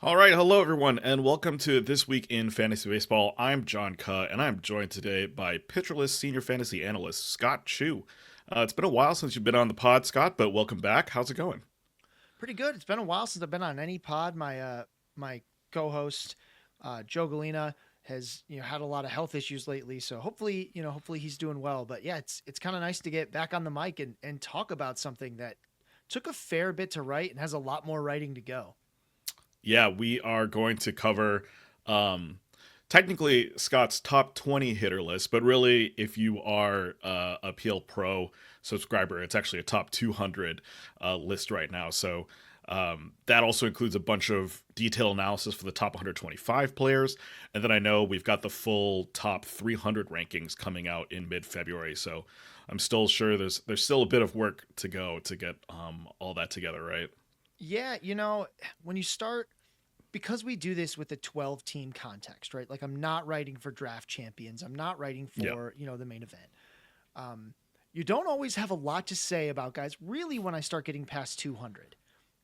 All right, hello everyone, and welcome to This Week in Fantasy Baseball. I'm John Cuh, and I'm joined today by Pitcherless Senior Fantasy Analyst Scott Chu. It's been a while since you've been on the pod, Scott, but welcome back. How's it going? Pretty good. It's been a while since I've been on any pod. My co-host Joe Galena has had a lot of health issues lately, so hopefully he's doing well. But yeah, it's kind of nice to get back on the mic and talk about something that took a fair bit to write and has a lot more writing to go. Yeah, we are going to cover um, technically Scott's top 20 hitter list, but really, if you are a PL Pro subscriber, it's actually a top 200 list right now. So that also includes a bunch of detailed analysis for the top 125 players. And then I know we've got the full top 300 rankings coming out in mid February. So I'm still sure there's still a bit of work to go to get all that together, right? Yeah, when you start because we do this with a 12 team context, right? Like I'm not writing for draft champions. I'm not writing Yeah. for, the main event. Um, you don't always have a lot to say about guys really when I start getting past 200,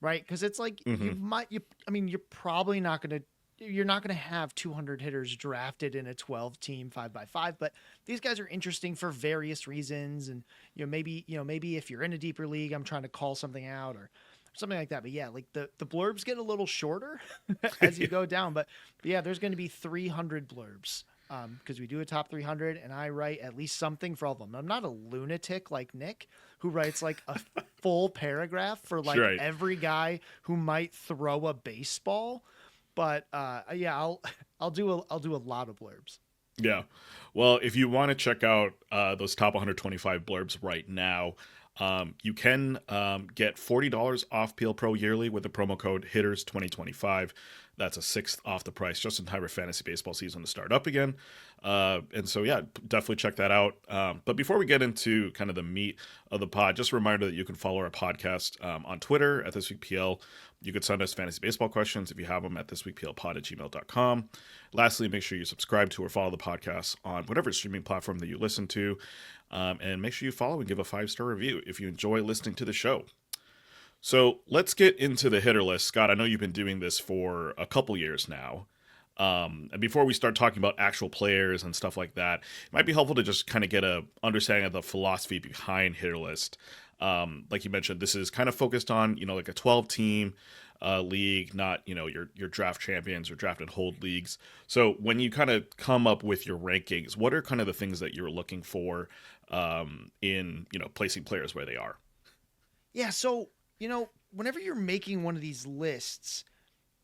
right? Because it's like Hmm. you're probably you're not going to have 200 hitters drafted in a 12 team 5x5, but these guys are interesting for various reasons. And, maybe if you're in a deeper league, I'm trying to call something out or something like that. But yeah, like the blurbs get a little shorter as you Yeah. go down. But yeah, there's going to be 300 blurbs because we do a top 300 and I write at least something for all of them. I'm not a lunatic like Nick who writes like a full paragraph for like Right. every guy who might throw a baseball. But yeah, I'll do a lot of blurbs. Yeah. Well, if you want to check out those top 125 blurbs right now, you can get $40 off PL Pro yearly with the promo code Hitters 2025. That's a sixth off the price just in time for fantasy baseball season to start up again. And so, yeah, definitely check that out. But before we get into kind of the meat of the pod, just a reminder that you can follow our podcast on Twitter at This Week PL. You could send us fantasy baseball questions if you have them at thisweekplpod@gmail.com. Lastly, make sure you subscribe to or follow the podcast on whatever streaming platform that you listen to. And make sure you follow and give a 5-star review if you enjoy listening to the show. So let's get into the hitter list. Scott, I know you've been doing this for a couple years now. And before we start talking about actual players and stuff like that, it might be helpful to just kind of get a understanding of the philosophy behind hitter list. Like you mentioned, this is kind of focused on like a 12 team league, not your draft champions or draft and hold leagues. So when you kind of come up with your rankings, what are kind of the things that you're looking for in placing players where they are? Yeah, so whenever you're making one of these lists,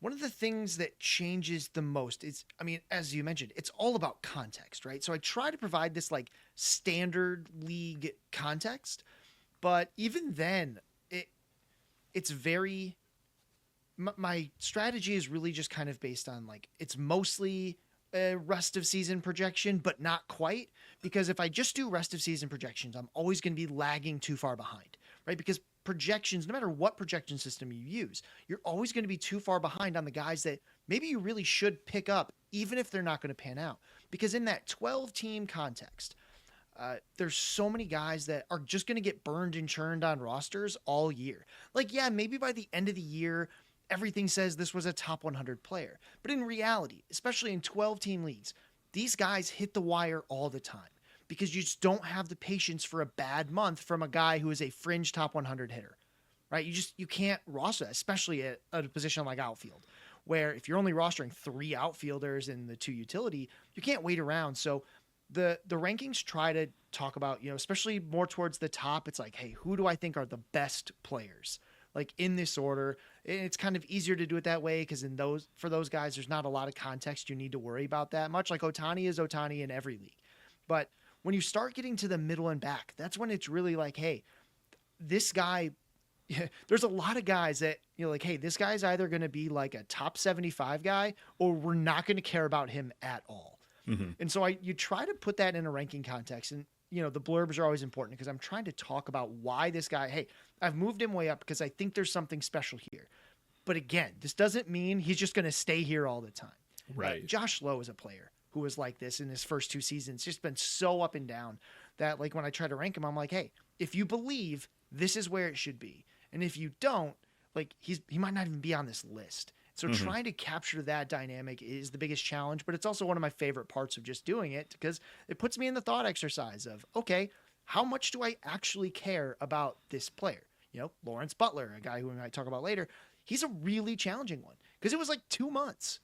one of the things that changes the most is, I mean, as you mentioned, it's all about context, right? So I try to provide this like standard league context, but even then, it's very my strategy is really just kind of based on like it's mostly a rest of season projection, but not quite. Because if I just do rest of season projections, I'm always going to be lagging too far behind, right? Because projections, no matter what projection system you use, you're always going to be too far behind on the guys that maybe you really should pick up, even if they're not going to pan out. Because in that 12 team context, there's so many guys that are just going to get burned and churned on rosters all year. Like, yeah, maybe by the end of the year, everything says this was a top 100 player. But in reality, especially in 12 team leagues, these guys hit the wire all the time because you just don't have the patience for a bad month from a guy who is a fringe top 100 hitter, right? You can't roster, especially at a position like outfield, where if you're only rostering 3 outfielders and the 2 utility, you can't wait around. So the rankings try to talk about, especially more towards the top. It's like, hey, who do I think are the best players? Like in this order, it's kind of easier to do it that way because for those guys, there's not a lot of context you need to worry about that much. Like Otani is Otani in every league, but when you start getting to the middle and back, that's when it's really like, hey, this guy. There's a lot of guys that like, hey, this guy's either going to be like a top 75 guy or we're not going to care about him at all. Hmm. And so you try to put that in a ranking context. And, the blurbs are always important because I'm trying to talk about why this guy, hey, I've moved him way up because I think there's something special here. But again, this doesn't mean he's just going to stay here all the time. Right. Josh Lowe is a player who was like this in his first 2 seasons, just been so up and down that like when I try to rank him, I'm like, hey, if you believe this is where it should be. And if you don't, like he might not even be on this list. So Hmm. trying to capture that dynamic is the biggest challenge, but it's also one of my favorite parts of just doing it because it puts me in the thought exercise of, okay, how much do I actually care about this player? Lawrence Butler, a guy who we might talk about later, he's a really challenging one because it was like 2 months.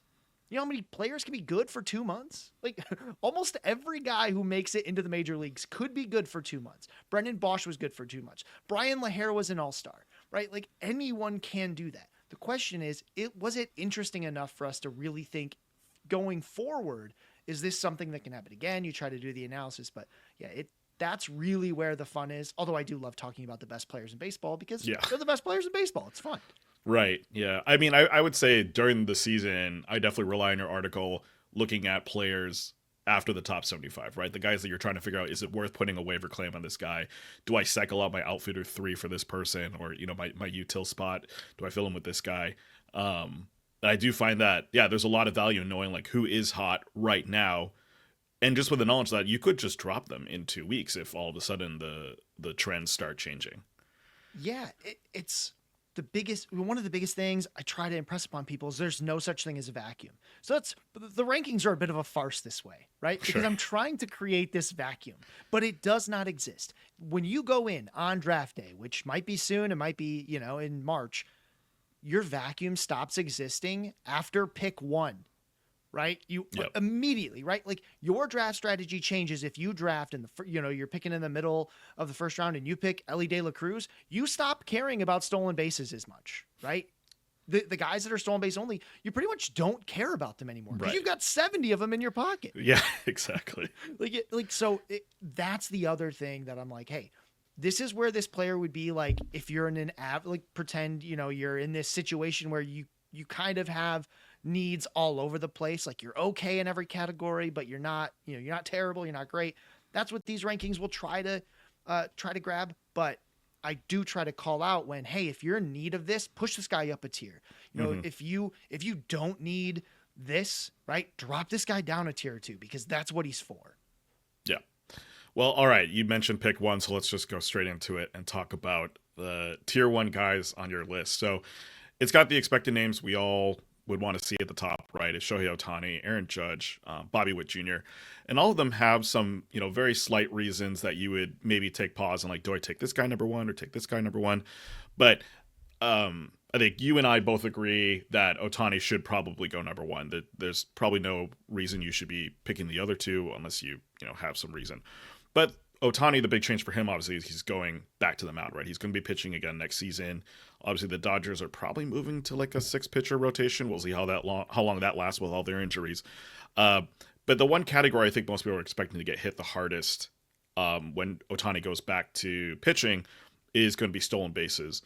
You know how many players can be good for 2 months? Like almost every guy who makes it into the major leagues could be good for 2 months. Brendan Bosch was good for 2 months. Brian LaHare was an all-star, right? Like anyone can do that. The question is, was it interesting enough for us to really think going forward, is this something that can happen again? You try to do the analysis, but yeah, that's really where the fun is. Although I do love talking about the best players in baseball because Yeah. they're the best players in baseball. It's fun. Right. Yeah. I mean, I would say during the season, I definitely rely on your article looking at players after the top 75, right? The guys that you're trying to figure out, is it worth putting a waiver claim on this guy? Do I cycle out my outfielder 3 for this person, or, my util spot? Do I fill him with this guy? I do find that, yeah, there's a lot of value in knowing like who is hot right now. And just with the knowledge that you could just drop them in 2 weeks if all of a sudden the trends start changing. Yeah, it's one of the biggest things I try to impress upon people is there's no such thing as a vacuum. So the rankings are a bit of a farce this way, right? Because Sure. I'm trying to create this vacuum, but it does not exist. When you go in on draft day, which might be soon, it might be, in March, your vacuum stops existing after pick 1. Right? You Yep. immediately, right? Like your draft strategy changes if you draft in you're picking in the middle of the first round and you pick Ellie De La Cruz, you stop caring about stolen bases as much, right? The guys that are stolen base only, you pretty much don't care about them anymore because Right. you've got 70 of them in your pocket. Yeah, exactly. That's the other thing that I'm like, hey, this is where this player would be like if you're in pretend, you're in this situation where you kind of have needs all over the place. Like you're okay in every category, but you're not terrible. You're not great. That's what these rankings will try to grab. But I do try to call out when, hey, if you're in need of this, push this guy up a tier. Mhm. If you don't need this, right, drop this guy down a tier or 2 because that's what he's for. Yeah. Well, all right. You mentioned pick 1, so let's just go straight into it and talk about the tier 1 guys on your list. So it's got the expected names we all would want to see at the top, right? It's Shohei Ohtani, Aaron Judge, Bobby Witt Jr., and all of them have some, very slight reasons that you would maybe take pause and like, do I take this guy number 1 or take this guy number 1? But I think you and I both agree that Ohtani should probably go number 1. That there's probably no reason you should be picking the other 2 unless you have some reason. But Ohtani, the big change for him, obviously, is he's going back to the mound, right? He's going to be pitching again next season. Obviously, the Dodgers are probably moving to like a 6-pitcher rotation. We'll see how long that lasts with all their injuries. But the one category I think most people are expecting to get hit the hardest when Ohtani goes back to pitching is going to be stolen bases.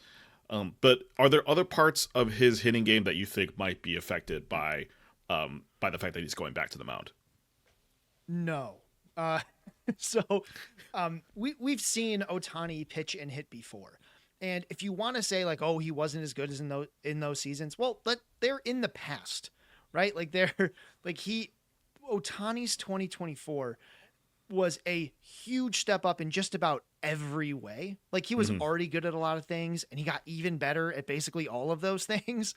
But are there other parts of his hitting game that you think might be affected by the fact that he's going back to the mound? No. So we've seen Ohtani pitch and hit before. And if you want to say like, oh, he wasn't as good as in those seasons, well, they're in the past, right? Like Ohtani's 2024 was a huge step up in just about every way. Like he was already good at a lot of things and he got even better at basically all of those things.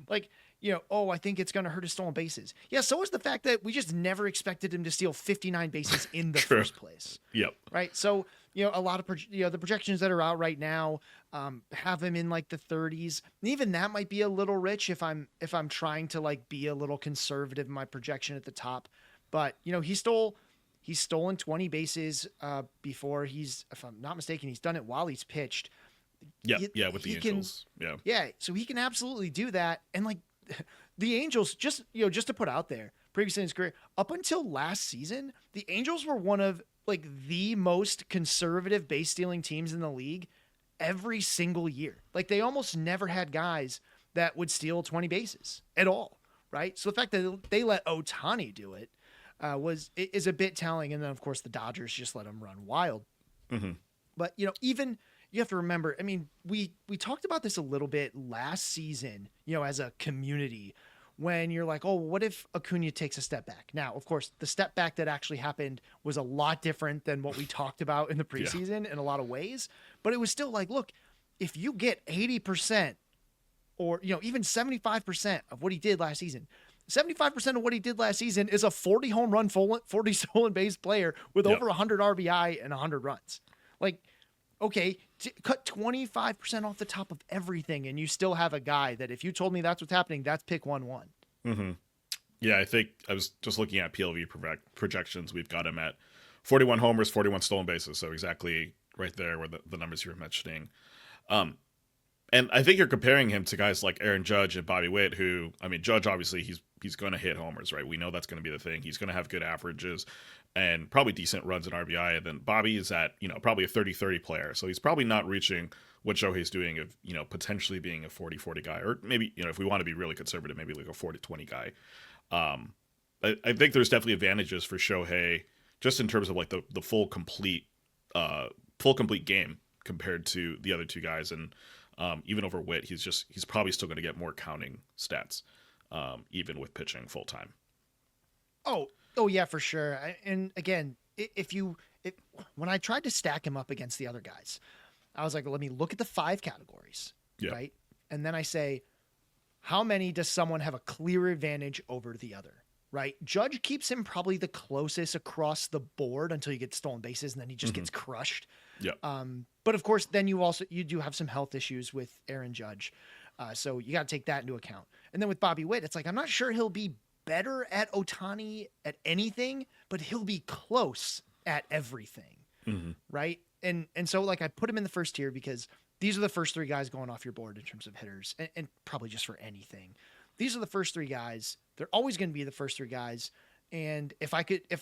Like, I think it's going to hurt his stolen bases. Yeah, so is the fact that we just never expected him to steal 59 bases in the first place. Yep. Right? So, a lot of the projections that are out right now have him in like the 30s. And even that might be a little rich if I'm trying to like be a little conservative in my projection at the top. But, he's stolen 20 bases before. If I'm not mistaken, he's done it while he's pitched. Yeah, with the Angels. Yeah, so he can absolutely do that. And like the Angels, just to put out there, previously in his career, up until last season, the Angels were one of like the most conservative base stealing teams in the league every single year. Like they almost never had guys that would steal 20 bases at all, right? So the fact that they let Ohtani do it is a bit telling. And then of course the Dodgers just let him run wild. Mm-hmm. But even you have to remember, I mean, we talked about this a little bit last season, as a community, when you're like, oh, what if Acuna takes a step back? Now, of course, the step back that actually happened was a lot different than what we talked about in the preseason in a lot of ways. But it was still like, look, if you get 80% or, even 75% of what he did last season. 75% of what he did last season is a 40 home run, 40 stolen base player with over 100 RBI and 100 runs. Like, okay, cut 25% off the top of everything, and you still have a guy that if you told me that's what's happening, that's pick 1-1. Mm-hmm. Yeah, I think I was just looking at PLV projections. We've got him at 41 homers, 41 stolen bases. So exactly right there where the numbers you were mentioning. And I think you're comparing him to guys like Aaron Judge and Bobby Witt, who, I mean, Judge, obviously, he's going to hit homers, right? We know that's going to be the thing. He's going to have good averages and probably decent runs in RBI. And then Bobby is at, probably a 30-30 player. So he's probably not reaching what Shohei's doing of, potentially being a 40-40 guy. Or maybe, if we want to be really conservative, maybe like a 40-20 guy. I think there's definitely advantages for Shohei just in terms of like the full complete game compared to the other two guys. And even over Witt, he's probably still going to get more counting stats, even with pitching full time. Oh yeah, for sure. And again, when I tried to stack him up against the other guys, I was like, let me look at the 5 categories, right? And then I say, how many does someone have a clear advantage over the other, right? Judge keeps him probably the closest across the board until you get stolen bases, and then he just gets crushed. Yeah. But of course, then you do have some health issues with Aaron Judge. So you got to take that into account. And then with Bobby Witt, it's like, I'm not sure he'll be better at Ohtani at anything, but he'll be close at everything. Right. And so like I put him in the first tier because these are the first 3 guys going off your board in terms of hitters and probably just for anything. These are the first 3 guys. They're always going to be the first 3 guys. And if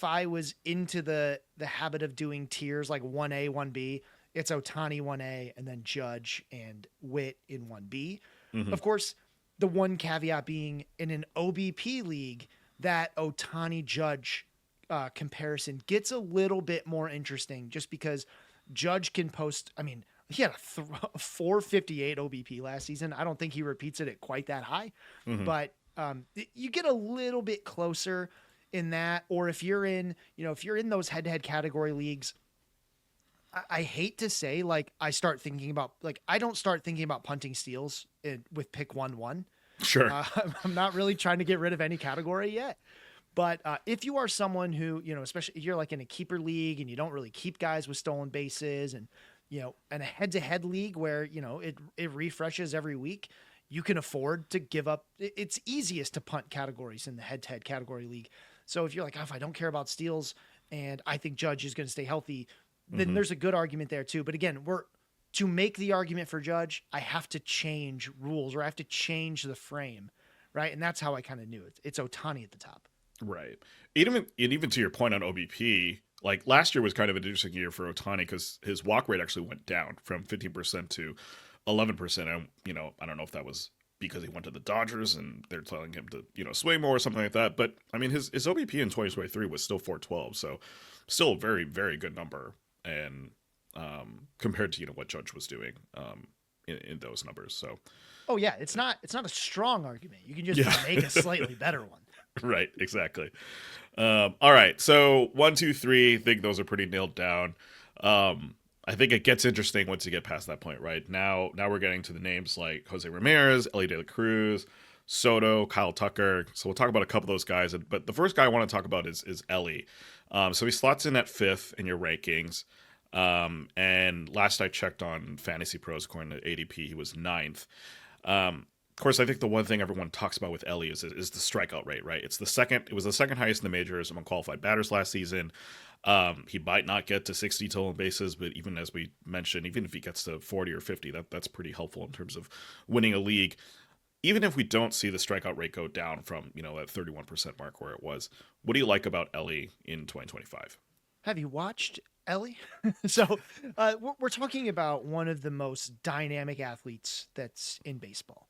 I was into the habit of doing tiers like 1A, 1B, it's Ohtani 1A and then Judge and Witt in 1B. Of course, the one caveat being in an OBP league, that Ohtani Judge comparison gets a little bit more interesting just because Judge can post, I mean, he had a 458 OBP last season. I don't think he repeats it at quite that high, but you get a little bit closer in that. Or if you're in those head-to-head category leagues, I hate to say, like, I don't start thinking about punting steals with pick 1-1. Sure. I'm not really trying to get rid of any category yet. But if you are someone who, especially if you're like in a keeper league and you don't really keep guys with stolen bases and, in a head-to-head league where, it refreshes every week, you can afford to give up. It's easiest to punt categories in the head-to-head category league. So if you're like, if I don't care about steals and I think Judge is going to stay healthy, then there's a good argument there too. But again, to make the argument for Judge, I have to change rules or I have to change the frame, right? And that's how I kind of knew it. It's Ohtani at the top. Right. Even to your point on OBP, like last year was kind of an interesting year for Ohtani because his walk rate actually went down from 15% to 11%. And, I don't know if that was because he went to the Dodgers and they're telling him to, swing more or something like that. But I mean, his OBP in 2023 was still 412. So still a very, very good number. And compared to, what Judge was doing in those numbers. So. Oh yeah. It's not a strong argument. You can just make a slightly better one. Right, exactly. All right, so 1, 2, 3. I think those are pretty nailed down. I think it gets interesting once you get past that point, right? Now we're getting to the names like Jose Ramirez, Elly De La Cruz, Soto, Kyle Tucker. So we'll talk about a couple of those guys. But the first guy I want to talk about is Elly. So he slots in at 5th in your rankings. And last I checked on Fantasy Pros, according to ADP, he was 9th. Of course, I think the one thing everyone talks about with Elly is the strikeout rate, right? It was the second highest in the majors among qualified batters last season. He might not get to 60 total bases, but even as we mentioned, even if he gets to 40 or 50, that's pretty helpful in terms of winning a league. Even if we don't see the strikeout rate go down from, that 31% mark where it was, what do you like about Elly in 2025? Have you watched Elly? So we're talking about one of the most dynamic athletes that's in baseball.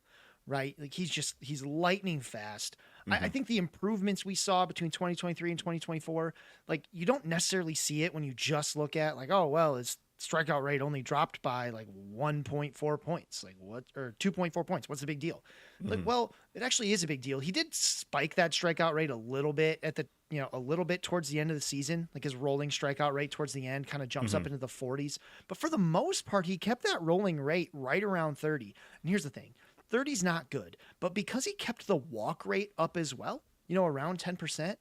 Right? Like he's lightning fast. I think the improvements we saw between 2023 and 2024, like you don't necessarily see it when you just look at like, oh, well, his strikeout rate only dropped by like 1.4 points, like what, or 2.4 points. What's the big deal? Like, well, it actually is a big deal. He did spike that strikeout rate a little bit a little bit towards the end of the season, like his rolling strikeout rate towards the end kind of jumps up into the 40s. But for the most part, he kept that rolling rate right around 30. And here's the thing. 30's not good, but because he kept the walk rate up as well, around 10%,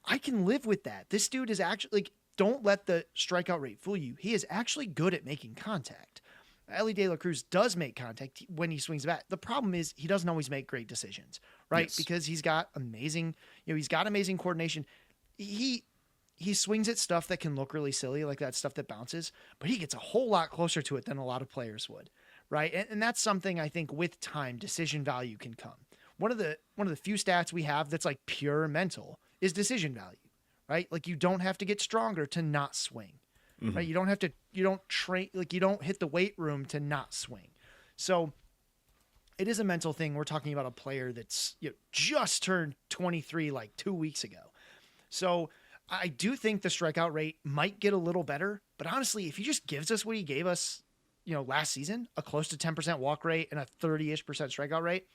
I can live with that. This dude is actually like, don't let the strikeout rate fool you. He is actually good at making contact. Ellie De La Cruz does make contact when he swings the bat. The problem is he doesn't always make great decisions, right? Yes. Because he's got amazing coordination. He swings at stuff that can look really silly, like that stuff that bounces, but he gets a whole lot closer to it than a lot of players would, right? And that's something I think with time, decision value can come. One of the few stats we have that's like pure mental is decision value, right? Like you don't have to get stronger to not swing, right? You don't train, like you don't hit the weight room to not swing. So it is a mental thing. We're talking about a player that's just turned 23 like 2 weeks ago. So I do think the strikeout rate might get a little better, but honestly, if he just gives us what he gave us, last season, a close to 10% walk rate and a 30-ish percent strikeout rate,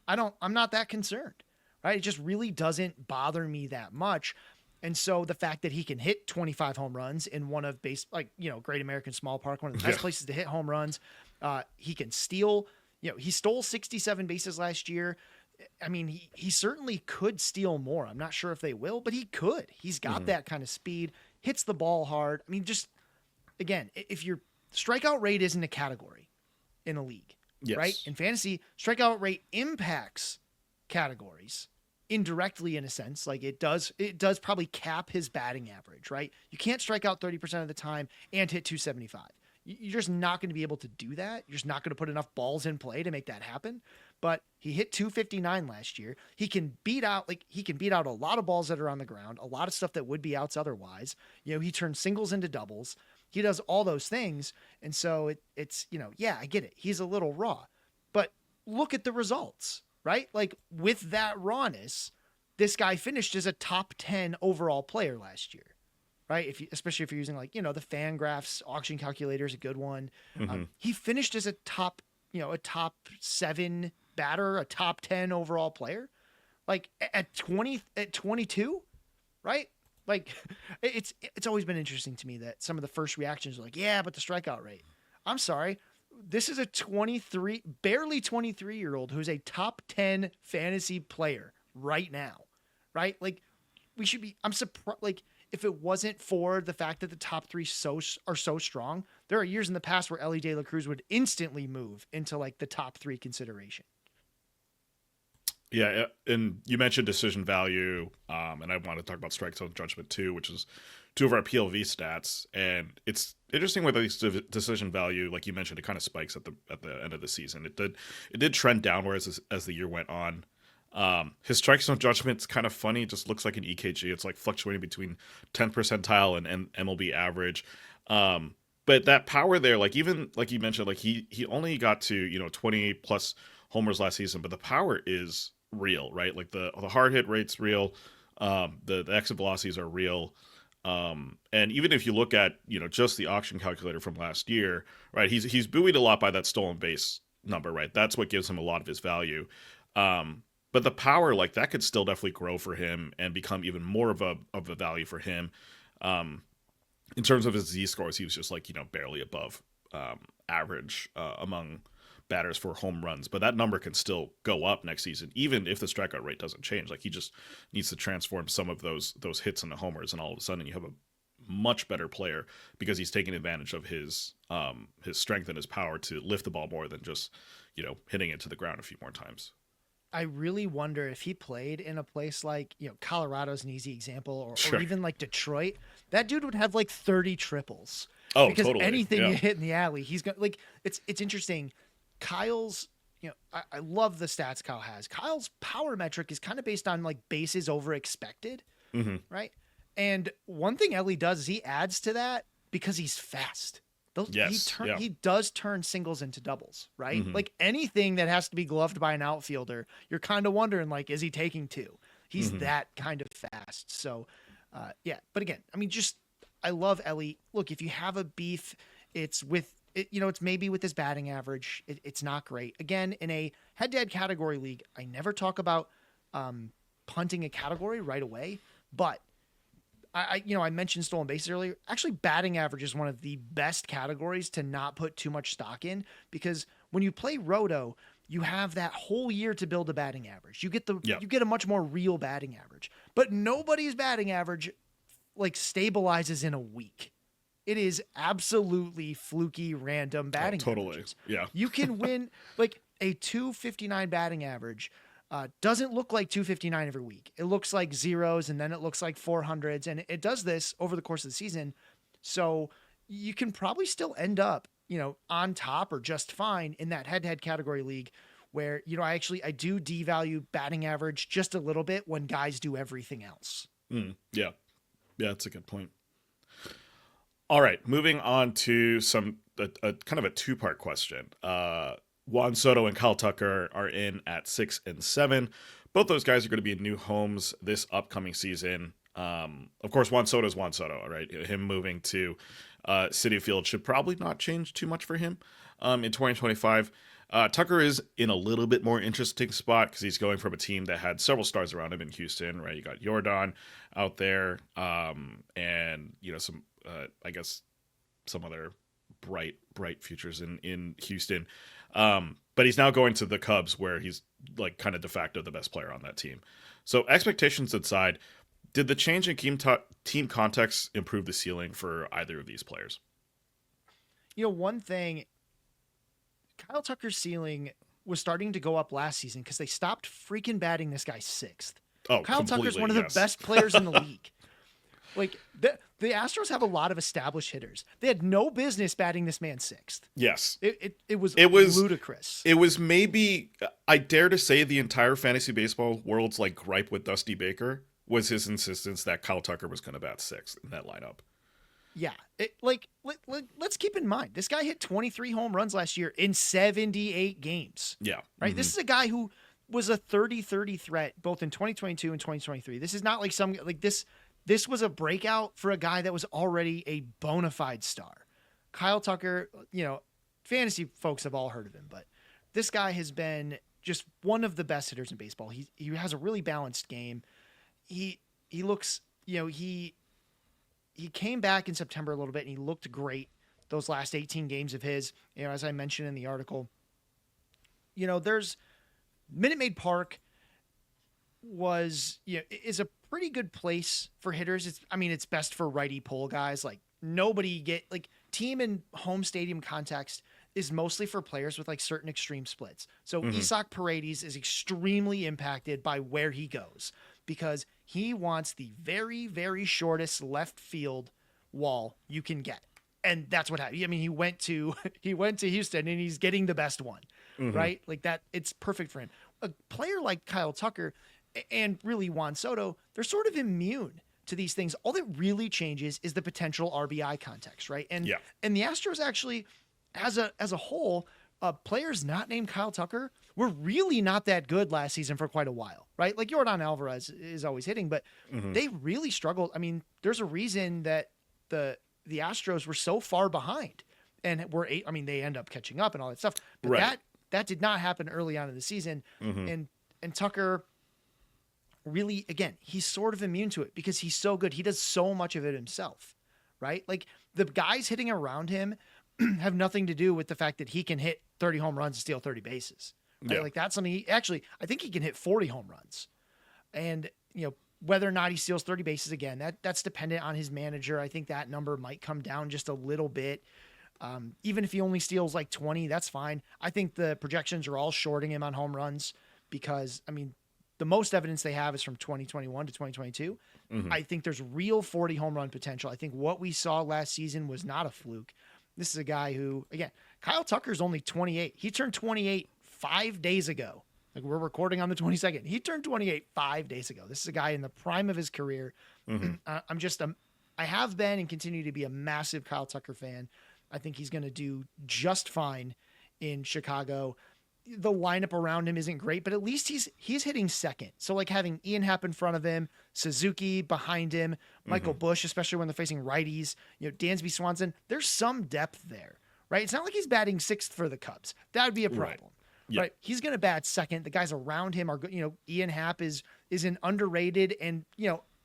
I'm not that concerned, right? It just really doesn't bother me that much. And so the fact that he can hit 25 home runs in one of Great American Small Park, one of the best places to hit home runs, he can steal, he stole 67 bases last year. I mean, he certainly could steal more. I'm not sure if they will, but he could. He's got that kind of speed, hits the ball hard. I mean, just again, if your strikeout rate isn't a category in a league, right? In fantasy, strikeout rate impacts categories indirectly in a sense. Like it does probably cap his batting average, right? You can't strike out 30% of the time and hit 275. You're just not going to be able to do that. You're just not going to put enough balls in play to make that happen. But he hit 259 last year. He can beat out a lot of balls that are on the ground, a lot of stuff that would be outs otherwise. He turns singles into doubles. He does all those things. And so it's I get it. He's a little raw. But look at the results, right? Like with that rawness, this guy finished as a top 10 overall player last year. Right. Especially if you're using the Fangraphs auction calculator is a good one. He finished as a top 7 batter, a top 10 overall player, like at 22. Right. Like it's always been interesting to me that some of the first reactions are like, yeah, but the strikeout rate. I'm sorry. This is a barely 23-year-old who's a top 10 fantasy player right now. Right. Like I'm surprised. Like, if it wasn't for the fact that the top three are so strong, there are years in the past where Ellie De La Cruz would instantly move into the top 3 consideration. Yeah, and you mentioned decision value, and I want to talk about strike zone judgment too, which is 2 of our PLV stats. And it's interesting with these decision value, like you mentioned, it kind of spikes at the end of the season. It did trend downwards as the year went on. His strike zone judgment's kind of funny. It just looks like an EKG. It's like fluctuating between 10th percentile and MLB average. But that power there, like even like you mentioned, like he only got to 20 plus homers last season, but the power is real, right? Like the hard hit rate's real. The exit velocities are real. And even if you look at just the auction calculator from last year, right? He's buoyed a lot by that stolen base number, right? That's what gives him a lot of his value. But the power, like that could still definitely grow for him and become even more of a value for him. In terms of his Z scores, he was just barely above average among batters for home runs. But that number can still go up next season, even if the strikeout rate doesn't change. Like he just needs to transform some of those hits into homers, and all of a sudden you have a much better player because he's taking advantage of his strength and his power to lift the ball more than just hitting it to the ground a few more times. I really wonder if he played in a place like, Colorado's an easy example, Sure. or even like Detroit, that dude would have 30 triples. Oh, because totally. anything Yeah. you hit in the alley, he's going to it's interesting. Kyle's, I love the stats Kyle has. Kyle's power metric is kind of based on bases over expected. Mm-hmm. Right. And one thing Ellie does is he adds to that because he's fast. Yes. He does turn singles into doubles, right? Mm-hmm. Like anything that has to be gloved by an outfielder, you're kind of wondering, is he taking 2? He's that kind of fast. So, yeah. But again, I mean, I love Ellie. Look, if you have a beef, it's with it. It's maybe with his batting average. It's not great. Again, in a head-to-head category league, I never talk about punting a category right away, but I mentioned stolen bases earlier. Actually, batting average is one of the best categories to not put too much stock in because when you play Roto, you have that whole year to build a batting average. You get Yeah. you get a much more real batting average. But nobody's batting average like stabilizes in a week. It is absolutely fluky, random Oh, batting totally. averages. Yeah. You can win like a 259 batting average. Doesn't look like 259 every week. It looks like zeros and then it looks like 400s. And it does this over the course of the season. So you can probably still end up, on top or just fine in that head-to-head category league where, I do devalue batting average just a little bit when guys do everything else. Yeah. Yeah, that's a good point. All right, moving on to a kind of a two-part question. Juan Soto and Kyle Tucker are in at 6 and 7. Both those guys are going to be in new homes this upcoming season. Of course, Juan Soto is Juan Soto, right? Him moving to Citi Field should probably not change too much for him in 2025. Tucker is in a little bit more interesting spot because he's going from a team that had several stars around him in Houston, right? You got Jordan out there, and some, I guess, some other bright futures in Houston. But he's now going to the Cubs, where he's like kind of de facto the best player on that team. So expectations aside, did the change in team context improve the ceiling for either of these players? One thing, Kyle Tucker's ceiling was starting to go up last season because they stopped freaking batting this guy sixth. Oh, Kyle Tucker's one of yes. the best players in the league. Like the Astros have a lot of established hitters. They had no business batting this man sixth. Yes. It was ludicrous. It was maybe, I dare to say, the entire fantasy baseball world's like gripe with Dusty Baker was his insistence that Kyle Tucker was going to bat sixth in that lineup. Yeah. Let's keep in mind, this guy hit 23 home runs last year in 78 games. Yeah. Right. Mm-hmm. This is a guy who was a 30-30 threat both in 2022 and 2023. This is not like this was a breakout for a guy that was already a bona fide star. Kyle Tucker, fantasy folks have all heard of him, but this guy has been just one of the best hitters in baseball. He has a really balanced game. He looks, he came back in September a little bit and he looked great those last 18 games of his, as I mentioned in the article. There's Minute Maid Park is a pretty good place for hitters. It's best for righty pull guys. Like team and home stadium context is mostly for players with like certain extreme splits. So Isaac Paredes is extremely impacted by where he goes because he wants the very, very shortest left field wall you can get. And that's what happened. He went to Houston and he's getting the best one, right? Like that. It's perfect for him. A player like Kyle Tucker and really Juan Soto, they're sort of immune to these things. All that really changes is the potential RBI context, right? And the Astros actually, as a whole, players not named Kyle Tucker were really not that good last season for quite a while, right? Like Yordan Alvarez is always hitting, but they really struggled. There's a reason that the Astros were so far behind, and they end up catching up and all that stuff. But right. that did not happen early on in the season, and Tucker. Really, again, he's sort of immune to it because he's so good. He does so much of it himself, right? Like the guys hitting around him have nothing to do with the fact that he can hit 30 home runs and steal 30 bases. Right? Yeah. Like that's something I think he can hit 40 home runs. And, whether or not he steals 30 bases again, that's dependent on his manager. I think that number might come down just a little bit. Even if he only steals like 20, that's fine. I think the projections are all shorting him on home runs because, the most evidence they have is from 2021 to 2022. I think there's real 40 home run potential. I think what we saw last season was not a fluke. This is a guy who, again, Kyle Tucker's only 28. He turned 28 5 days ago. Like we're recording on the 22nd. He turned 28 5 days ago. This is a guy in the prime of his career. I have been and continue to be a massive Kyle Tucker fan. I think he's going to do just fine in Chicago. The lineup around him isn't great, but at least he's hitting second. So like having Ian Happ in front of him, Suzuki behind him, Michael Busch, especially when they're facing righties, Dansby Swanson, there's some depth there, right? It's not like he's batting sixth for the Cubs. That would be a problem, right? He's going to bat second. The guys around him are, Ian Happ is an underrated and,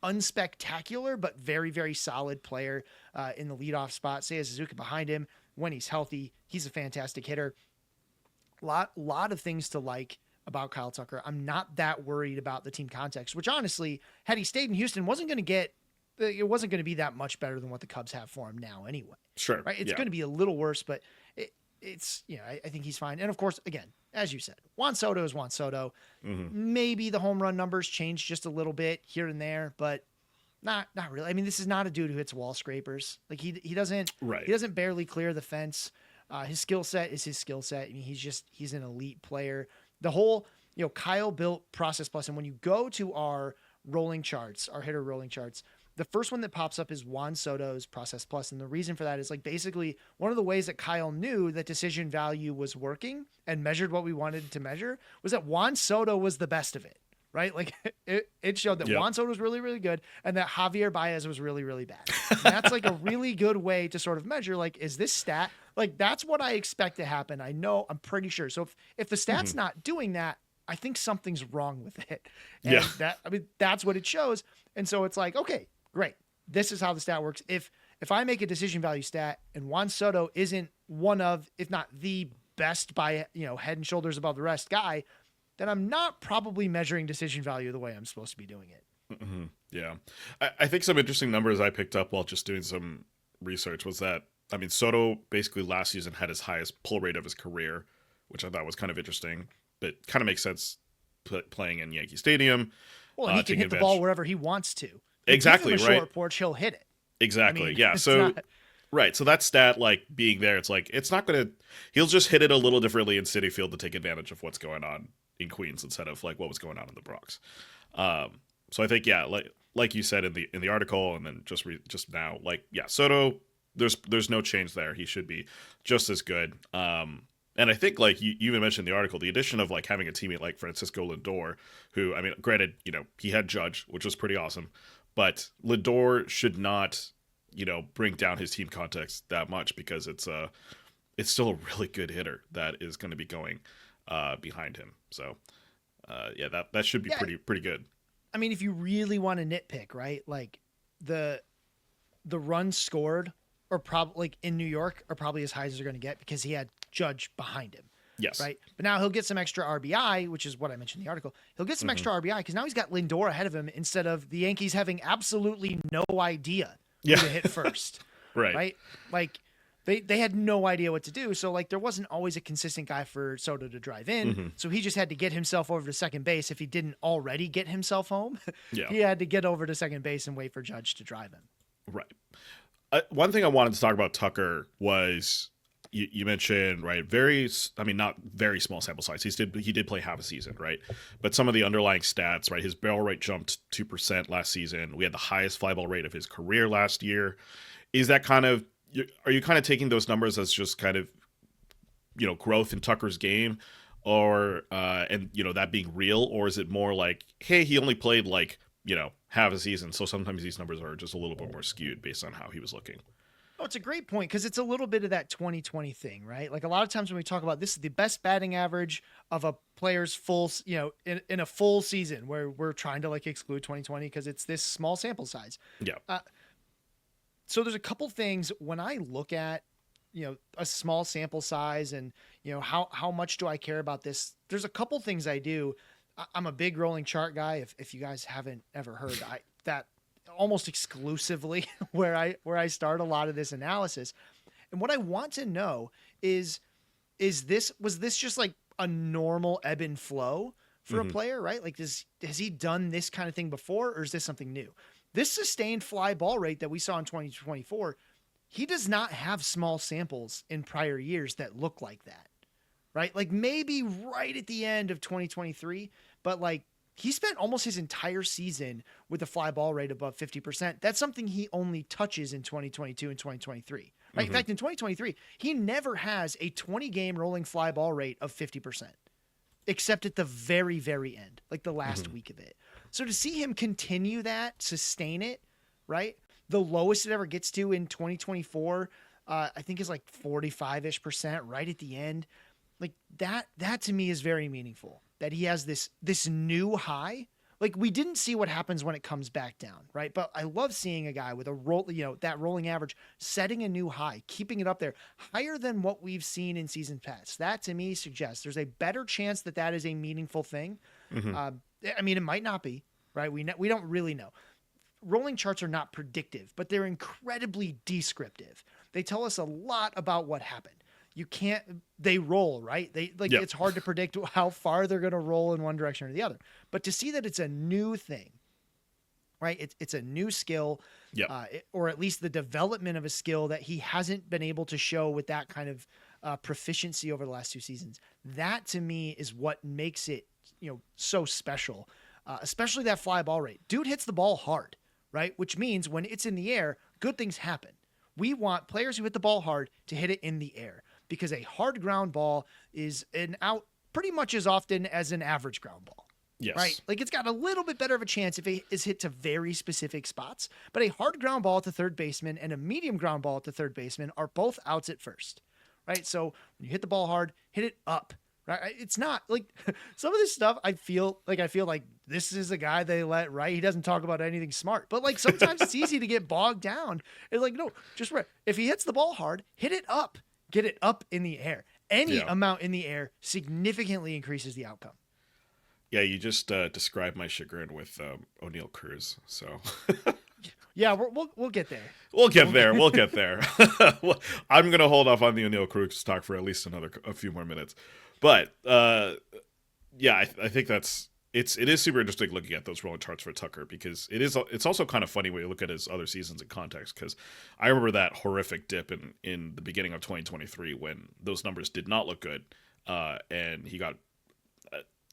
unspectacular, but very, very solid player in the leadoff spot. Seiya Suzuki behind him when he's healthy. He's a fantastic hitter. lot of things to like about Kyle Tucker. I'm not that worried about the team context, which honestly, had he stayed in Houston, it wasn't going to be that much better than what the Cubs have for him now anyway. Sure. Right. It's Yeah. going to be a little worse, but it's, I think he's fine. And of course, again, as you said, Juan Soto is Juan Soto. Maybe the home run numbers change just a little bit here and there, but not really. I mean, this is not a dude who hits wall scrapers. Like he doesn't, Right. he doesn't barely clear the fence. His skill set is his skill set. I mean, he's an elite player. The whole, Kyle built Process Plus. And when you go to our rolling charts, our hitter rolling charts, the first one that pops up is Juan Soto's Process Plus. And the reason for that is like basically one of the ways that Kyle knew that decision value was working and measured what we wanted to measure was that Juan Soto was the best of it, right? Like it showed that Juan Soto was really, really good and that Javier Baez was really, really bad. And that's like a really good way to sort of measure, like, is this stat, like that's what I expect to happen. I'm pretty sure. So if the stat's not doing that, I think something's wrong with it. And that's what it shows. And so it's like, okay, great. This is how the stat works. If I make a decision value stat and Juan Soto isn't one of, if not the best by, head and shoulders above the rest guy, then I'm not probably measuring decision value the way I'm supposed to be doing it. Yeah. I think some interesting numbers I picked up while just doing some research was that, I mean, Soto basically last season had his highest pull rate of his career, which I thought was kind of interesting, but kind of makes sense playing in Yankee Stadium. Well, and he can hit the ball wherever he wants to. Exactly, give him a right? Short porch, he'll hit it. Exactly, I mean, yeah. So, not... right. So that stat, like being there, it's like it's not gonna. He'll just hit it a little differently in Citi Field to take advantage of what's going on in Queens instead of like what was going on in the Bronx. So I think like you said in the article, and then just now, like Soto, there's no change there. He should be just as good. And I think like you even mentioned in the article, the addition of like having a teammate like Francisco Lindor, who, I mean, granted, he had Judge, which was pretty awesome, but Lindor should not, bring down his team context that much because it's still a really good hitter that is going to be going behind him. So that should be pretty good. I mean, if you really want to nitpick, right? Like the runs scored are probably like in New York are probably as high as they're going to get because he had Judge behind him. Yes. Right. But now he'll get some extra RBI, which is what I mentioned in the article. He'll get some extra RBI because now he's got Lindor ahead of him instead of the Yankees having absolutely no idea who to hit first. Right. Like they had no idea what to do. So like there wasn't always a consistent guy for Soto to drive in. So he just had to get himself over to second base. If he didn't already get himself home, he had to get over to second base and wait for Judge to drive him. Right. One thing I wanted to talk about Tucker was you mentioned, right, not very small sample size. He did play half a season, right? But some of the underlying stats, right, his barrel rate jumped 2% last season. We had the highest fly ball rate of his career last year. Is that are you kind of taking those numbers as just kind of, growth in Tucker's game or, that being real? Or is it more like, hey, he only played like, half a season, so sometimes these numbers are just a little bit more skewed based on how he was looking? Oh, it's a great point because it's a little bit of that 2020 thing, right? Like a lot of times when we talk about this is the best batting average of a player's full, in a full season where we're trying to like exclude 2020 because it's this small sample size. Yeah. So there's a couple things when I look at, a small sample size and, how much do I care about this? There's a couple things I do. I'm a big rolling chart guy. If you guys haven't ever heard that almost exclusively where I start a lot of this analysis. And what I want to know was this just like a normal ebb and flow for a player, right? Like has he done this kind of thing before or is this something new? This sustained fly ball rate that we saw in 2024, he does not have small samples in prior years that look like that, right? Like maybe right at the end of 2023, but like he spent almost his entire season with a fly ball rate above 50%. That's something he only touches in 2022 and 2023. Right? In fact, in 2023, he never has a 20-game rolling fly ball rate of 50%, except at the very, very end, like the last week of it. So to see him continue that, sustain it, right? The lowest it ever gets to in 2024, I think is like 45-ish% right at the end. Like that to me is very meaningful that he has this new high like we didn't see what happens when it comes back down, right? But I love seeing a guy with a roll, that rolling average, setting a new high, keeping it up there, higher than what we've seen in season past. That to me suggests there's a better chance that that is a meaningful thing. Hmm. I mean, it might not be, right? We don't really know. Rolling charts are not predictive, but they're incredibly descriptive. They tell us a lot about what happened. They roll, right? Yep. It's hard to predict how far they're going to roll in one direction or the other. But to see that it's a new thing, right? It's a new skill, Yep. or at least the development of a skill that he hasn't been able to show with that kind of proficiency over the last 2 seasons. That to me is what makes it, so special, especially that fly ball rate. Dude hits the ball hard, right? Which means when it's in the air, good things happen. We want players who hit the ball hard to hit it in the air, because a hard ground ball is an out pretty much as often as an average ground ball. Yes. Right? Like it's got a little bit better of a chance if it is hit to very specific spots, but a hard ground ball to third baseman and a medium ground ball to third baseman are both outs at first. Right? So when you hit the ball hard, hit it up. Right? It's not like some of this stuff I feel like this is a guy they let, right? He doesn't talk about anything smart, but like sometimes it's easy to get bogged down. It's like, no, just right. If he hits the ball hard, hit it up, get it up in the air. Any amount in the air significantly increases the outcome. Yeah, you just described my chagrin with O'Neal Cruz. So yeah, we'll get there. We'll get there. We'll get there. I'm gonna hold off on the O'Neal Cruz talk for at least a few more minutes. But yeah, I think it is super interesting looking at those rolling charts for Tucker, because it's also kind of funny when you look at his other seasons in context, because I remember that horrific dip in the beginning of 2023 when those numbers did not look good, and he got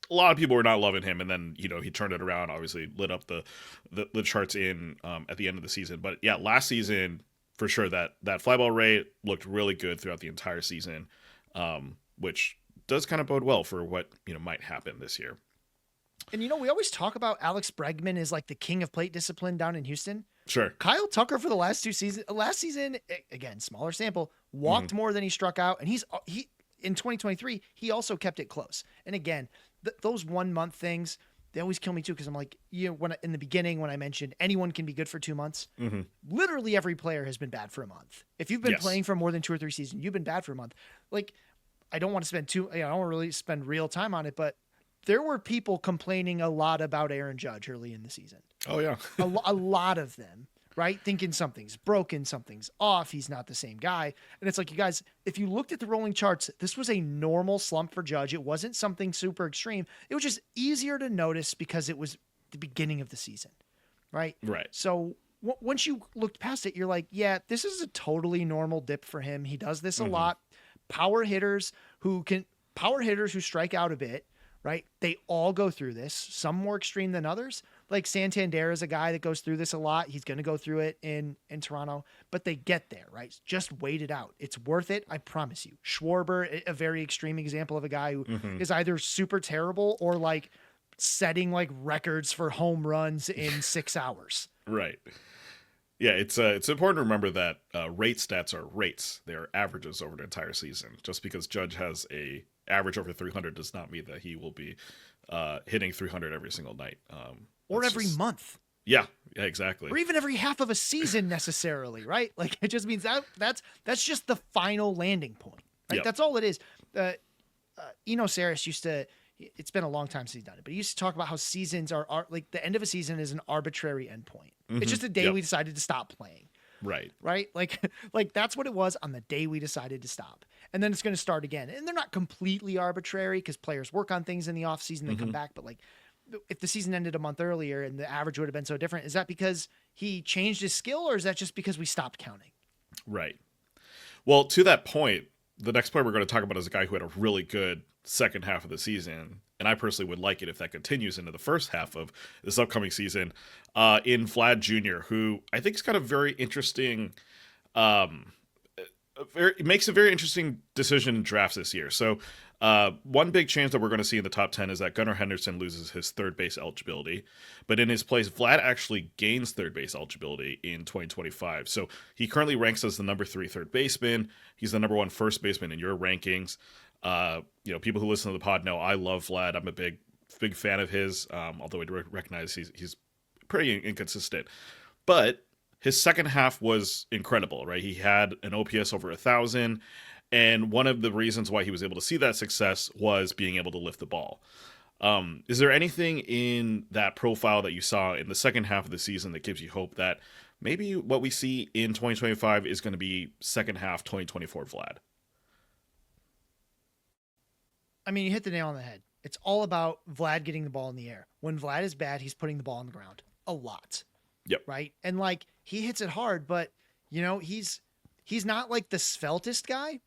a lot of people were not loving him, and then he turned it around, obviously lit up the charts at the end of the season. But yeah, last season for sure that fly ball rate looked really good throughout the entire season, which does kind of bode well for what might happen this year. And we always talk about Alex Bregman as like the king of plate discipline down in Houston. Sure. Kyle Tucker for the last season, again, smaller sample, walked more than he struck out, and he in 2023 he also kept it close. And again, those 1 month things, they always kill me too, because I'm like, in the beginning when I mentioned anyone can be good for 2 months, literally every player has been bad for a month. If you've been playing for more than 2 or 3 seasons, you've been bad for a month. Like, I don't want to spend I don't really spend real time on it, but there were people complaining a lot about Aaron Judge early in the season. Oh yeah. a lot of them, right? Thinking something's broken, something's off. He's not the same guy. And it's like, you guys, if you looked at the rolling charts, this was a normal slump for Judge. It wasn't something super extreme. It was just easier to notice because it was the beginning of the season. Right. Right. So once you looked past it, you're like, yeah, this is a totally normal dip for him. He does this a lot. Power hitters who strike out a bit, right? They all go through this, some more extreme than others. Like Santander is a guy that goes through this a lot. He's going to go through it in Toronto, but they get there, right? Just wait it out. It's worth it. I promise you. Schwarber, a very extreme example of a guy who is either super terrible or like setting like records for home runs in 6 hours. Right. Yeah, it's important to remember that rate stats are rates. They are averages over the entire season. Just because Judge has a average over 300 does not mean that he will be hitting 300 every single night. Or every month. Yeah, exactly. Or even every half of a season necessarily, right? Like it just means that's just the final landing point. Right? Yep. That's all it is. Eno Saris used to, it's been a long time since he's done it, but he used to talk about how seasons are like the end of a season is an arbitrary endpoint. It's just a day we decided to stop playing. Right. Right. Like that's what it was on the day we decided to stop. And then it's going to start again. And they're not completely arbitrary because players work on things in the off season, they come back. But like if the season ended a month earlier and the average would have been so different, is that because he changed his skill or is that just because we stopped counting? Right. Well, to that point, the next player we're going to talk about is a guy who had a really good second half of the season. And I personally would like it if that continues into the first half of this upcoming season, in Vlad Jr., who I think has got a very interesting, makes a very interesting decision in drafts this year. So one big change that we're going to see in the top 10 is that Gunnar Henderson loses his third base eligibility. But in his place, Vlad actually gains third base eligibility in 2025. So he currently ranks as the number 3 third baseman. He's the number 1 first baseman in your rankings. People who listen to the pod know I love Vlad. I'm a big big fan of his, although I do recognize he's pretty inconsistent. But his second half was incredible, right? He had an OPS over 1,000, and one of the reasons why he was able to see that success was being able to lift the ball. Is there anything in that profile that you saw in the second half of the season that gives you hope that maybe what we see in 2025 is going to be second half 2024 Vlad? I mean, you hit the nail on the head. It's all about Vlad getting the ball in the air. When Vlad is bad, he's putting the ball on the ground a lot. Yep. Right. And like he hits it hard, but you know, he's not like the sveltest guy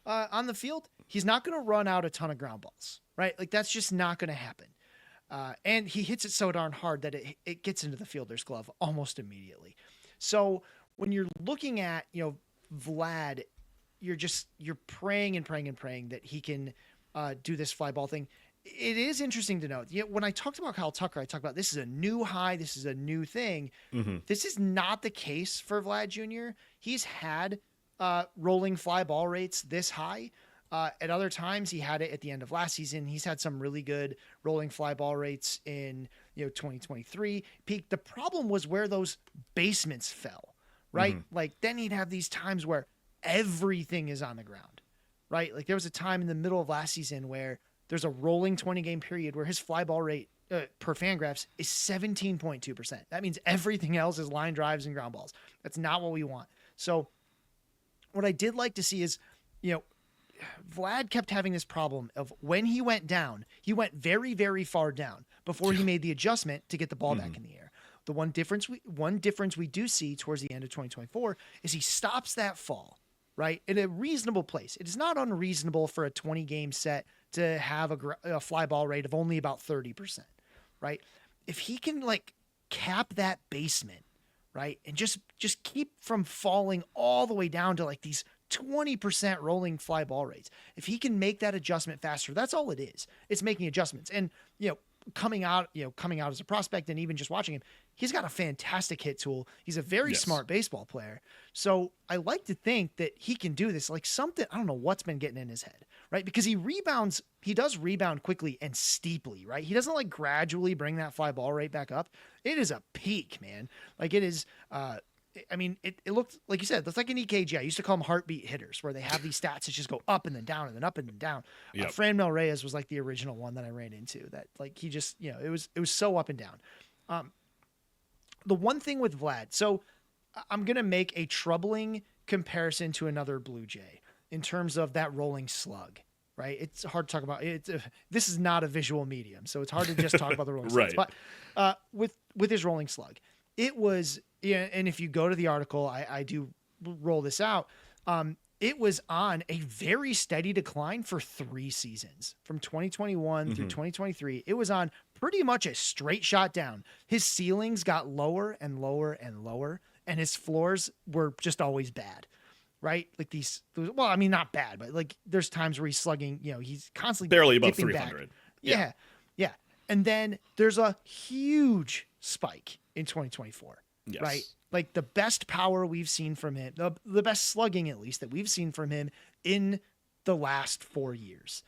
on the field. He's not going to run out a ton of ground balls, right? Like that's just not going to happen. And he hits it so darn hard that it gets into the fielder's glove almost immediately. So when you're looking at, you know, Vlad, you're praying and praying and praying that he can do this fly ball thing. It is interesting to note. When I talked about Kyle Tucker, I talked about this is a new high. This is a new thing. Mm-hmm. This is not the case for Vlad Jr. He's had rolling fly ball rates this high. At other times, he had it at the end of last season. He's had some really good rolling fly ball rates in 2023 peak. The problem was where those basements fell, right? Mm-hmm. Like then he'd have these times where everything is on the ground, right? Like there was a time in the middle of last season where there's a rolling 20-game period where his fly ball rate per Fangraphs is 17.2%. That means everything else is line drives and ground balls. That's not what we want. So what I did like to see is, Vlad kept having this problem of when he went down, he went very, very far down before he made the adjustment to get the ball back in the air. The one difference we do see towards the end of 2024 is he stops that fall, right? In a reasonable place. It is not unreasonable for a 20-game set to have a fly ball rate of only about 30%, right? If he can like cap that basement, right? And just keep from falling all the way down to like these 20% rolling fly ball rates. If he can make that adjustment faster, that's all it is. It's making adjustments. And, coming out as a prospect and even just watching him, he's got a fantastic hit tool. He's a very smart baseball player. So I like to think that he can do this, like something, I don't know what's been getting in his head, right? Because he does rebound quickly and steeply, right? He doesn't like gradually bring that fly ball rate back up. It is a peak, man. Like it is, it looked, like you said, that's like an EKG. I used to call them heartbeat hitters, where they have these stats that just go up and then down and then up and then down. Yep. Franmil Reyes was like the original one that I ran into that, like, he just, it was so up and down. The one thing with Vlad, so I'm going to make a troubling comparison to another Blue Jay in terms of that rolling slug, right? It's hard to talk about. This is not a visual medium, so it's hard to just talk about the rolling slugs. Right. But with his rolling slug, it was, and if you go to the article, I do roll this out. It was on a very steady decline for 3 seasons from 2021 through 2023. It was on pretty much a straight shot down. His ceilings got lower and lower and lower, and his floors were just always bad, right? Like not bad, but like there's times where he's slugging, he's constantly barely above dipping 300. back. Yeah. And then there's a huge spike in 2024. Yes. Right? Like the best power we've seen from him, the best slugging at least that we've seen from him in the last 4 years.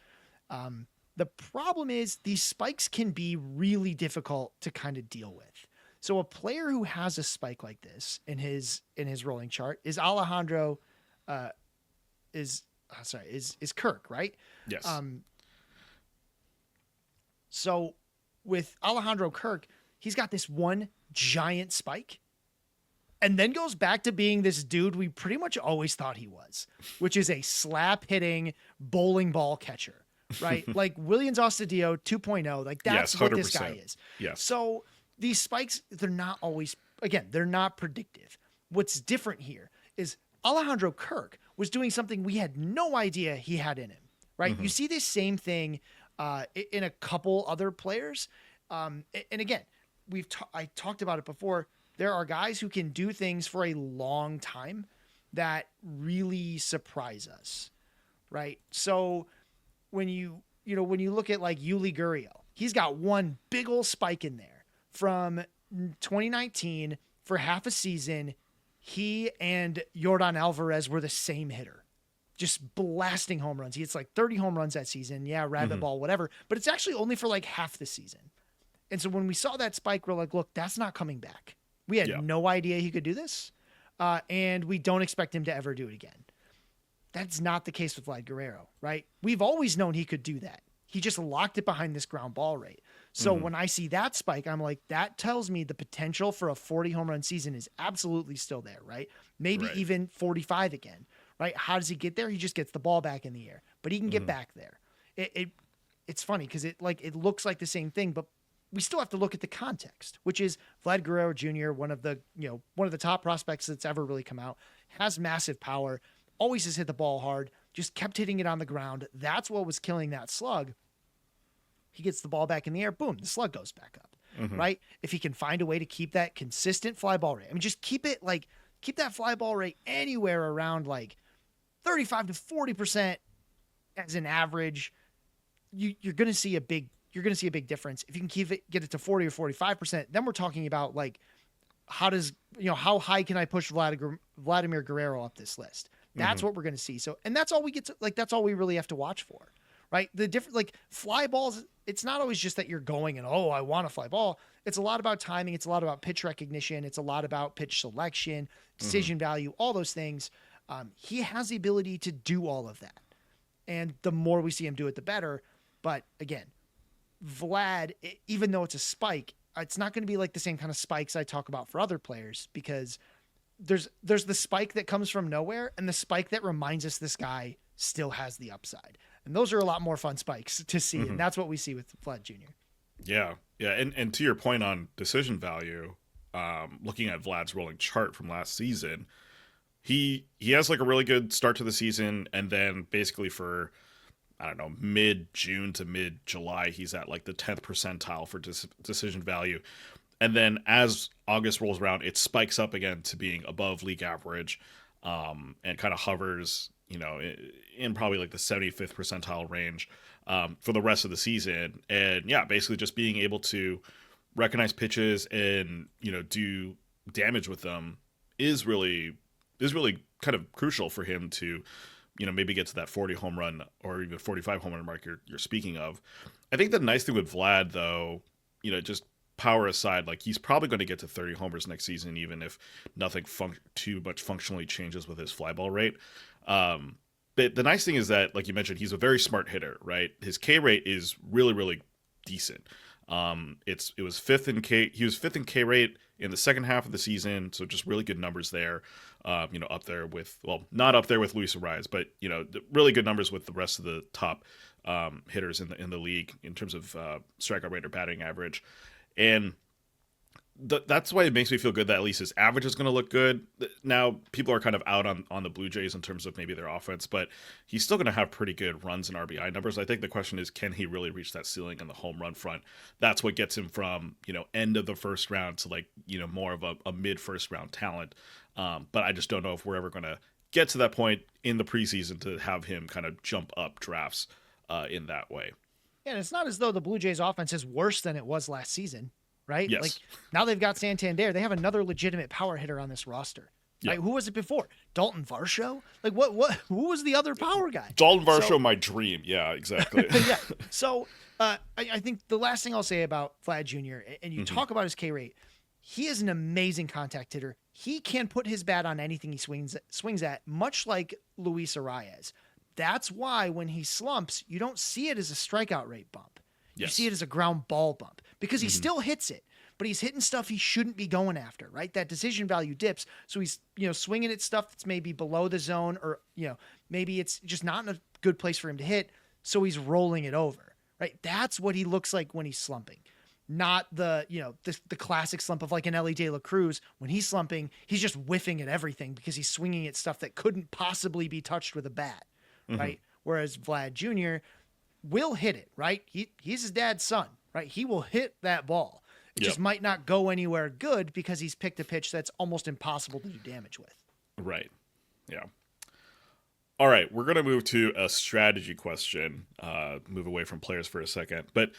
The problem is these spikes can be really difficult to kind of deal with. So a player who has a spike like this in his rolling chart is Alejandro, is Kirk, right? Yes. So with Alejandro Kirk, he's got this one giant spike and then goes back to being this dude we pretty much always thought he was, which is a slap hitting bowling ball catcher, right? Like Williams Astudillo 2.0, like that's what this guy is. Yes. So these spikes, they're not predictive. What's different here is Alejandro Kirk was doing something we had no idea he had in him, right? You see this same thing in a couple other players. And again, I talked about it before. There are guys who can do things for a long time that really surprise us, right? So when you look at like Yuli Gurriel, he's got one big old spike in there from 2019 for half a season. He and Yordan Alvarez were the same hitter, just blasting home runs. He hits like 30 home runs that season. Yeah, rabbit ball, whatever. But it's actually only for like half the season. And so when we saw that spike, we're like, look, that's not coming back. We had no idea he could do this. And we don't expect him to ever do it again. That's not the case with Vlad Guerrero, right? We've always known he could do that. He just locked it behind this ground ball rate. So when I see that spike, I'm like, that tells me the potential for a 40 home run season is absolutely still there, right? Maybe even 45 again, right? How does he get there? He just gets the ball back in the air, but he can get back there. It's funny because it looks like the same thing, but we still have to look at the context, which is Vlad Guerrero Jr., one of the top prospects that's ever really come out, has massive power, always has hit the ball hard, just kept hitting it on the ground. That's what was killing that slug. He gets the ball back in the air, boom, the slug goes back up, right? If he can find a way to keep that consistent fly ball rate, I mean, just keep that fly ball rate anywhere around like 35 to 40% as an average, you're going to see a big difference. If you can get it to 40 or 45%, then we're talking about like, how high can I push Vladimir Guerrero up this list? That's what we're going to see. So, and that's all we get to, like, that's all we really have to watch for, right? The different, like, fly balls, it's not always just that you're going and, oh, I want a fly ball. It's a lot about timing. It's a lot about pitch recognition. It's a lot about pitch selection, decision value, all those things. He has the ability to do all of that. And the more we see him do it, the better. But again, Vlad, even though it's a spike, it's not going to be like the same kind of spikes I talk about for other players, because there's the spike that comes from nowhere and the spike that reminds us this guy still has the upside. And those are a lot more fun spikes to see. And that's what we see with Vlad Jr. Yeah. Yeah. And to your point on decision value, looking at Vlad's rolling chart from last season, he has like a really good start to the season. And then basically for, I don't know, mid-June to mid-July, he's at like the 10th percentile for decision value. And then as August rolls around, it spikes up again to being above league average, and kind of hovers, in probably like the 75th percentile range for the rest of the season. And yeah, basically just being able to recognize pitches and, do damage with them is really kind of crucial for him to, maybe get to that 40 home run or even 45 home run mark you're speaking of. I think the nice thing with Vlad, though, just power aside, like he's probably going to get to 30 homers next season, even if nothing too much functionally changes with his fly ball rate. The nice thing is that, like you mentioned, he's a very smart hitter, right? His K rate is really, really decent. He was fifth in K rate in the second half of the season, so just really good numbers there. Up there with, well, not up there with Luis Arias, but really good numbers with the rest of the top hitters in the league in terms of strikeout rate or batting average. And that's why it makes me feel good that at least his average is going to look good. Now, people are kind of out on the Blue Jays in terms of maybe their offense, but he's still going to have pretty good runs and RBI numbers. I think the question is, can he really reach that ceiling on the home run front? That's what gets him from, end of the first round to like, more of a mid-first round talent. But I just don't know if we're ever going to get to that point in the preseason to have him kind of jump up drafts in that way. And it's not as though the Blue Jays offense is worse than it was last season, right? Yes. Like now they've got Santander. They have another legitimate power hitter on this roster. Yep. Right? Who was it before? Dalton Varsho? Like who was the other power guy? Dalton Varsho, my dream. Yeah, exactly. Yeah. So I think the last thing I'll say about Vlad Jr., and you talk about his K rate, he is an amazing contact hitter. He can put his bat on anything he swings at, much like Luis Arias. That's why when he slumps, you don't see it as a strikeout rate bump. You see it as a ground ball bump because he still hits it, but he's hitting stuff he shouldn't be going after, right? That decision value dips. So he's, swinging at stuff that's maybe below the zone or, maybe it's just not in a good place for him to hit. So he's rolling it over, right? That's what he looks like when he's slumping. Not the, the classic slump of like an Ellie De La Cruz. When he's slumping, he's just whiffing at everything because he's swinging at stuff that couldn't possibly be touched with a bat, right? Whereas Vlad Jr. will hit it, right? He's his dad's son, right? He will hit that ball. It just might not go anywhere good because he's picked a pitch that's almost impossible to do damage with. Right. Yeah. All right. We're going to move to a strategy question, move away from players for a second. But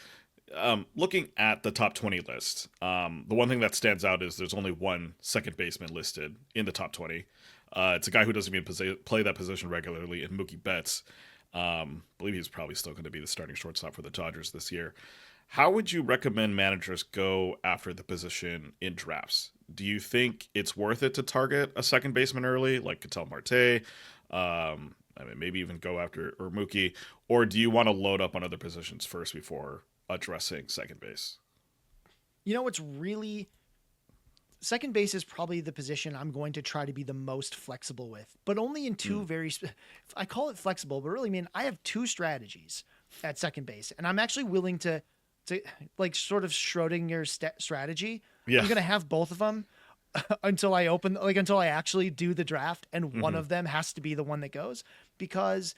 looking at the top 20 list, the one thing that stands out is there's only one second baseman listed in the top 20. It's a guy who doesn't even play that position regularly in Mookie Betts. I believe he's probably still going to be the starting shortstop for the Dodgers this year. How would you recommend managers go after the position in drafts? Do you think it's worth it to target a second baseman early, like Ketel Marte? I mean, maybe even go after or Mookie, or do you want to load up on other positions first before addressing second base? You know, it's really second base is probably the position I'm going to try to be the most flexible with, but only in two I call it flexible, but really mean I have two strategies at second base, and I'm actually willing to like sort of Schrodinger's strategy. Yeah. I'm going to have both of them until until I actually do the draft. And one of them has to be the one that goes, because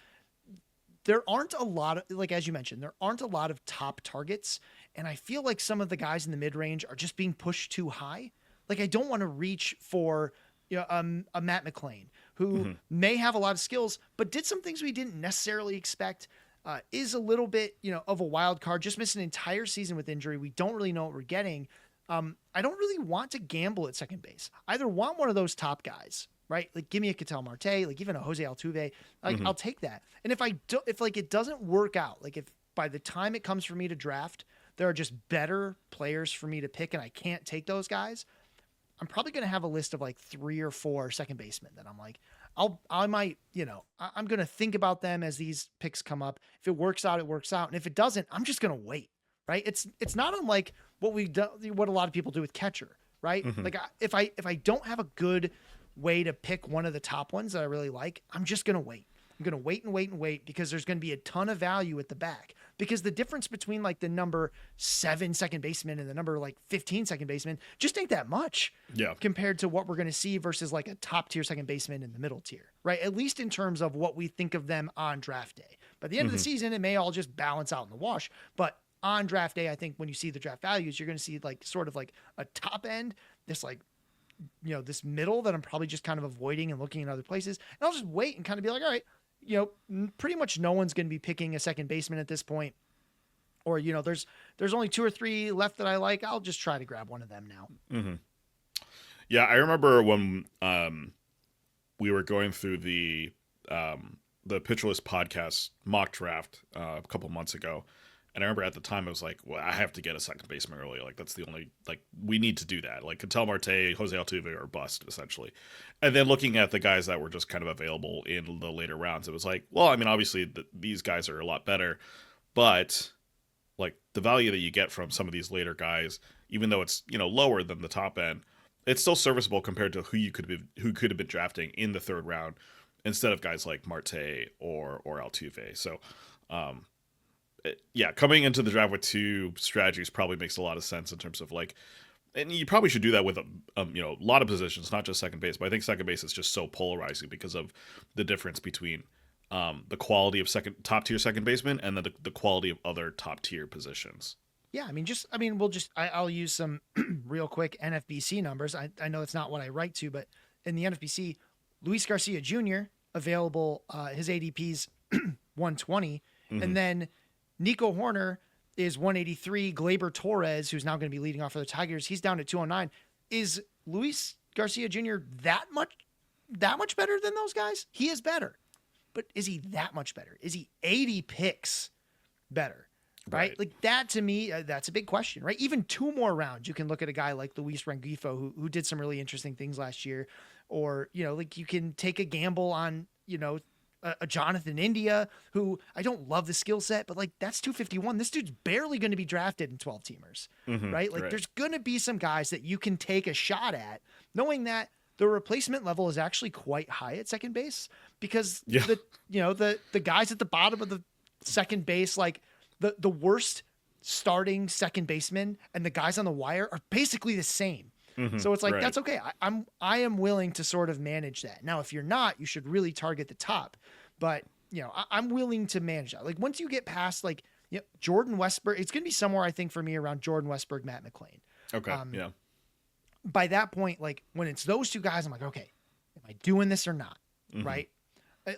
there aren't a lot of, like, as you mentioned, there aren't a lot of top targets. And I feel like some of the guys in the mid range are just being pushed too high. Like, I don't want to reach for, a Matt McClain who may have a lot of skills, but did some things we didn't necessarily expect. Is a little bit, of a wild card, just missed an entire season with injury. We don't really know what we're getting. I don't really want to gamble at second base. I either want one of those top guys, right? Like, give me a Ketel Marte, like even a Jose Altuve. Like, I'll take that. And if it doesn't work out, like if by the time it comes for me to draft, there are just better players for me to pick and I can't take those guys, I'm probably going to have a list of like 3 or 4 second basemen that I'm like, I'm going to think about them as these picks come up. If it works out, it works out. And if it doesn't, I'm just going to wait, right? It's not unlike what a lot of people do with catcher, right? Like, if I don't have a good way to pick one of the top ones that I really like, I'm just going to wait. I'm going to wait and wait and wait, because there's going to be a ton of value at the back, because the difference between like the number 7 second baseman and the number like 15 second baseman just ain't that much compared to what we're going to see versus like a top tier second baseman in the middle tier, right? At least in terms of what we think of them on draft day. By the end of the season, it may all just balance out in the wash, but on draft day, I think when you see the draft values, you're going to see like sort of like a top end, this like, this middle that I'm probably just kind of avoiding and looking in other places. And I'll just wait and kind of be like, all right, pretty much no one's going to be picking a second baseman at this point. Or, there's only 2 or 3 left that I like. I'll just try to grab one of them now. Yeah, I remember when we were going through the Pitcher List podcast mock draft a couple months ago. And I remember at the time, I was like, well, I have to get a second baseman early. Like, that's the only, like, we need to do that. Like, Ketel Marte, Jose Altuve are bust, essentially. And then looking at the guys that were just kind of available in the later rounds, it was like, well, I mean, obviously, these guys are a lot better. But, like, the value that you get from some of these later guys, even though it's, lower than the top end, it's still serviceable compared to who could have been drafting in the 3rd round instead of guys like Marte or Altuve. So, coming into the draft with 2 strategies probably makes a lot of sense in terms of like, and you probably should do that with a lot of positions, not just second base. But I think second base is just so polarizing because of the difference between the quality of top tier second baseman and then the quality of other top tier positions. Yeah, I'll use some real quick NFBC numbers. I know it's not what I write to, but in the NFBC, Luis Garcia Jr. available, his ADP's 120, and then Nico Horner is 183. Gleyber Torres, who's now going to be leading off for the Tigers, he's down to 209. Is Luis Garcia Jr. that much better than those guys? He is better, but is he that much better? Is he 80 picks better? Right? Like, that to me, that's a big question, right? Even 2 more rounds, you can look at a guy like Luis Rengifo, who did some really interesting things last year, or like you can take a gamble on a Jonathan India, who I don't love the skill set, but like, that's 251. This dude's barely going to be drafted in 12 teamers, right? Like, there's going to be some guys that you can take a shot at, knowing that the replacement level is actually quite high at second base, because the guys at the bottom of the second base, like the worst starting second baseman and the guys on the wire are basically the same. So it's like, that's okay. I am willing to sort of manage that. Now, if you're not, you should really target the top, but I'm willing to manage that. Like, once you get past like, Jordan Westburg, it's going to be somewhere, I think, for me around Jordan Westburg, Matt McClain. Okay. By that point, like, when it's those 2 guys, I'm like, okay, am I doing this or not? Right.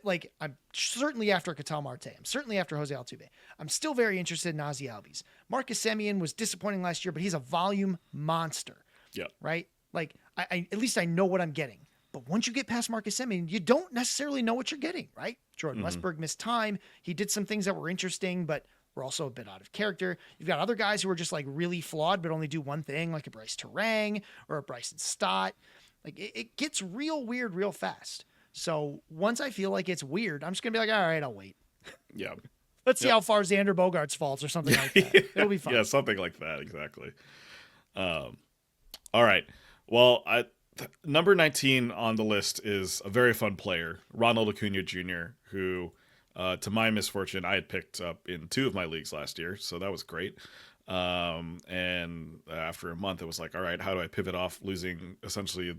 Like, I'm certainly after Ketel Marte. I'm certainly after Jose Altuve. I'm still very interested in Ozzie Albies. Marcus Semien was disappointing last year, but he's a volume monster. Yeah. Right. Like, I at least I know what I'm getting. But once you get past Marcus Semien, you don't necessarily know what you're getting, right? Jordan Westberg missed time. He did some things that were interesting, but were also a bit out of character. You've got other guys who are just like really flawed, but only do one thing, like a Bryce Terang or a Bryson Stott. Like it gets real weird real fast. So once I feel like it's weird, I'm just going to be like, all right, I'll wait. Yeah. Let's see how far Xander Bogaerts falls or something like that. It'll be fun. Yeah, something like that. Exactly. All right. Well, number 19 on the list is a very fun player, Ronald Acuna Jr., who, to my misfortune, I had picked up in 2 of my leagues last year, so that was great. And after a month, it was like, all right, how do I pivot off losing essentially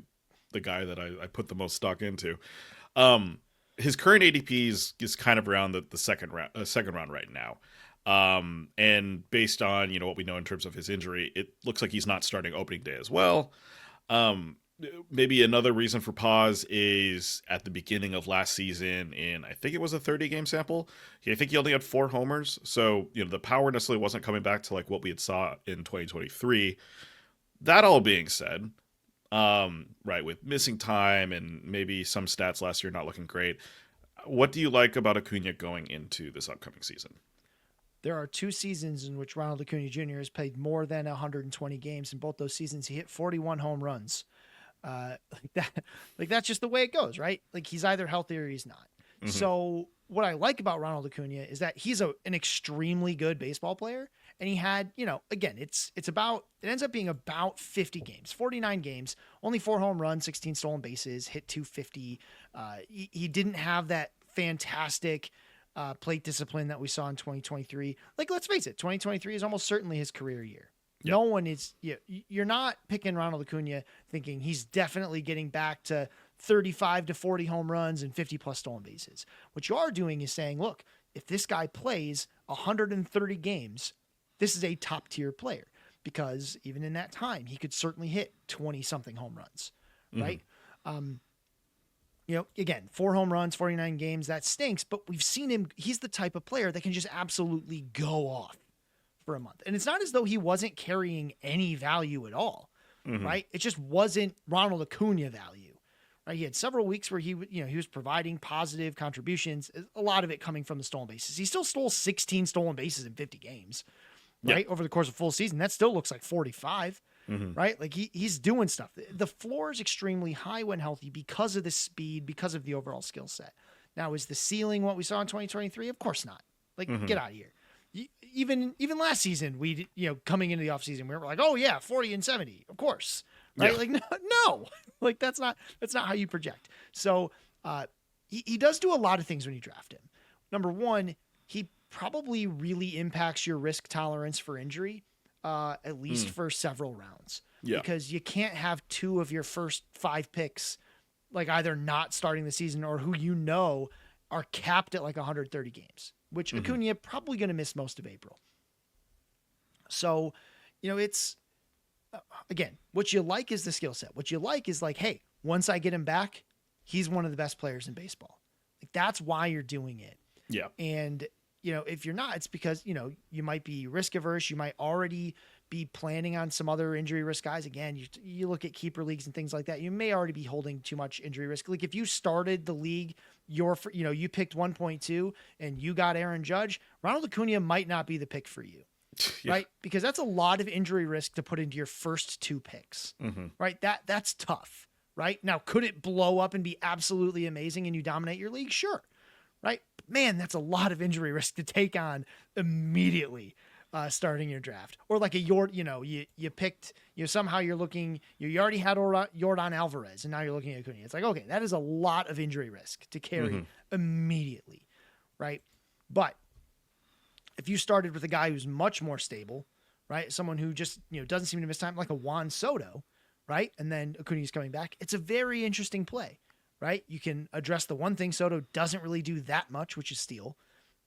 the guy that I put the most stock into? His current ADP is kind of around the second round right now. And based on, what we know in terms of his injury, it looks like he's not starting opening day as well. Maybe another reason for pause is at the beginning of last season in, I think it was a 30-game sample. I think he only had 4 homers. So, the power necessarily wasn't coming back to like what we had saw in 2023. That all being said, right, with missing time and maybe some stats last year not looking great, what do you like about Acuna going into this upcoming season? There are 2 seasons in which Ronald Acuna Jr. has played more than 120 games. In both those seasons, he hit 41 home runs. That's just the way it goes, right? Like he's either healthy or he's not. Mm-hmm. So what I like about Ronald Acuna is that he's an extremely good baseball player. And he had, again, it ends up being about 50 games, 49 games, only 4 home runs, 16 stolen bases, hit 250. He didn't have that fantastic plate discipline that we saw in 2023. Like, let's face it, 2023 is almost certainly his career year. Yep. No one is, you're not picking Ronald Acuna thinking he's definitely getting back to 35 to 40 home runs and 50 plus stolen bases. What you are doing is saying, look, if this guy plays 130 games, this is a top tier player, because even in that time, he could certainly hit 20 something home runs. Right. Again, 4 home runs, 49 games, that stinks, but we've seen him. He's the type of player that can just absolutely go off for a month. And it's not as though he wasn't carrying any value at all, right? It just wasn't Ronald Acuna value, right? He had several weeks where he was providing positive contributions, a lot of it coming from the stolen bases. He still stole 16 stolen bases in 50 games, right? Over the course of a full season. That still looks like 45. Right? Like he's doing stuff. The floor is extremely high when healthy because of the speed, because of the overall skill set. Now, is the ceiling what we saw in 2023? Of course not. Like, get out of here. Even last season, we, coming into the offseason, we were like, oh yeah, 40 and 70. Of course. Right. Yeah. Like, no, like that's not how you project. So, he does do a lot of things when you draft him. Number one, he probably really impacts your risk tolerance for injury. At least for several rounds, because you can't have 2 of your first 5 picks, like either not starting the season or who are capped at like 130 games, which Acuna probably going to miss most of April. So, it's again, what you like is the skill set. What you like is like, hey, once I get him back, he's one of the best players in baseball. Like that's why you're doing it. Yeah, and if you're not, it's because, you might be risk averse. You might already be planning on some other injury risk guys. Again, you look at keeper leagues and things like that. You may already be holding too much injury risk. Like if you started the league, you picked 1.2 and you got Aaron Judge, Ronald Acuna might not be the pick for you. Right. Because that's a lot of injury risk to put into your first 2 picks, right? That's tough, right? Now, could it blow up and be absolutely amazing and you dominate your league? Sure. Right. Man, that's a lot of injury risk to take on immediately starting your draft. Or like you picked, somehow you're looking, you already had Yordan Alvarez and now you're looking at Acuna. It's like, okay, that is a lot of injury risk to carry immediately. Right. But if you started with a guy who's much more stable, right? Someone who just, doesn't seem to miss time, like a Juan Soto, right? And then Acuna's coming back. It's a very interesting play. Right? You can address the one thing Soto doesn't really do that much, which is steal,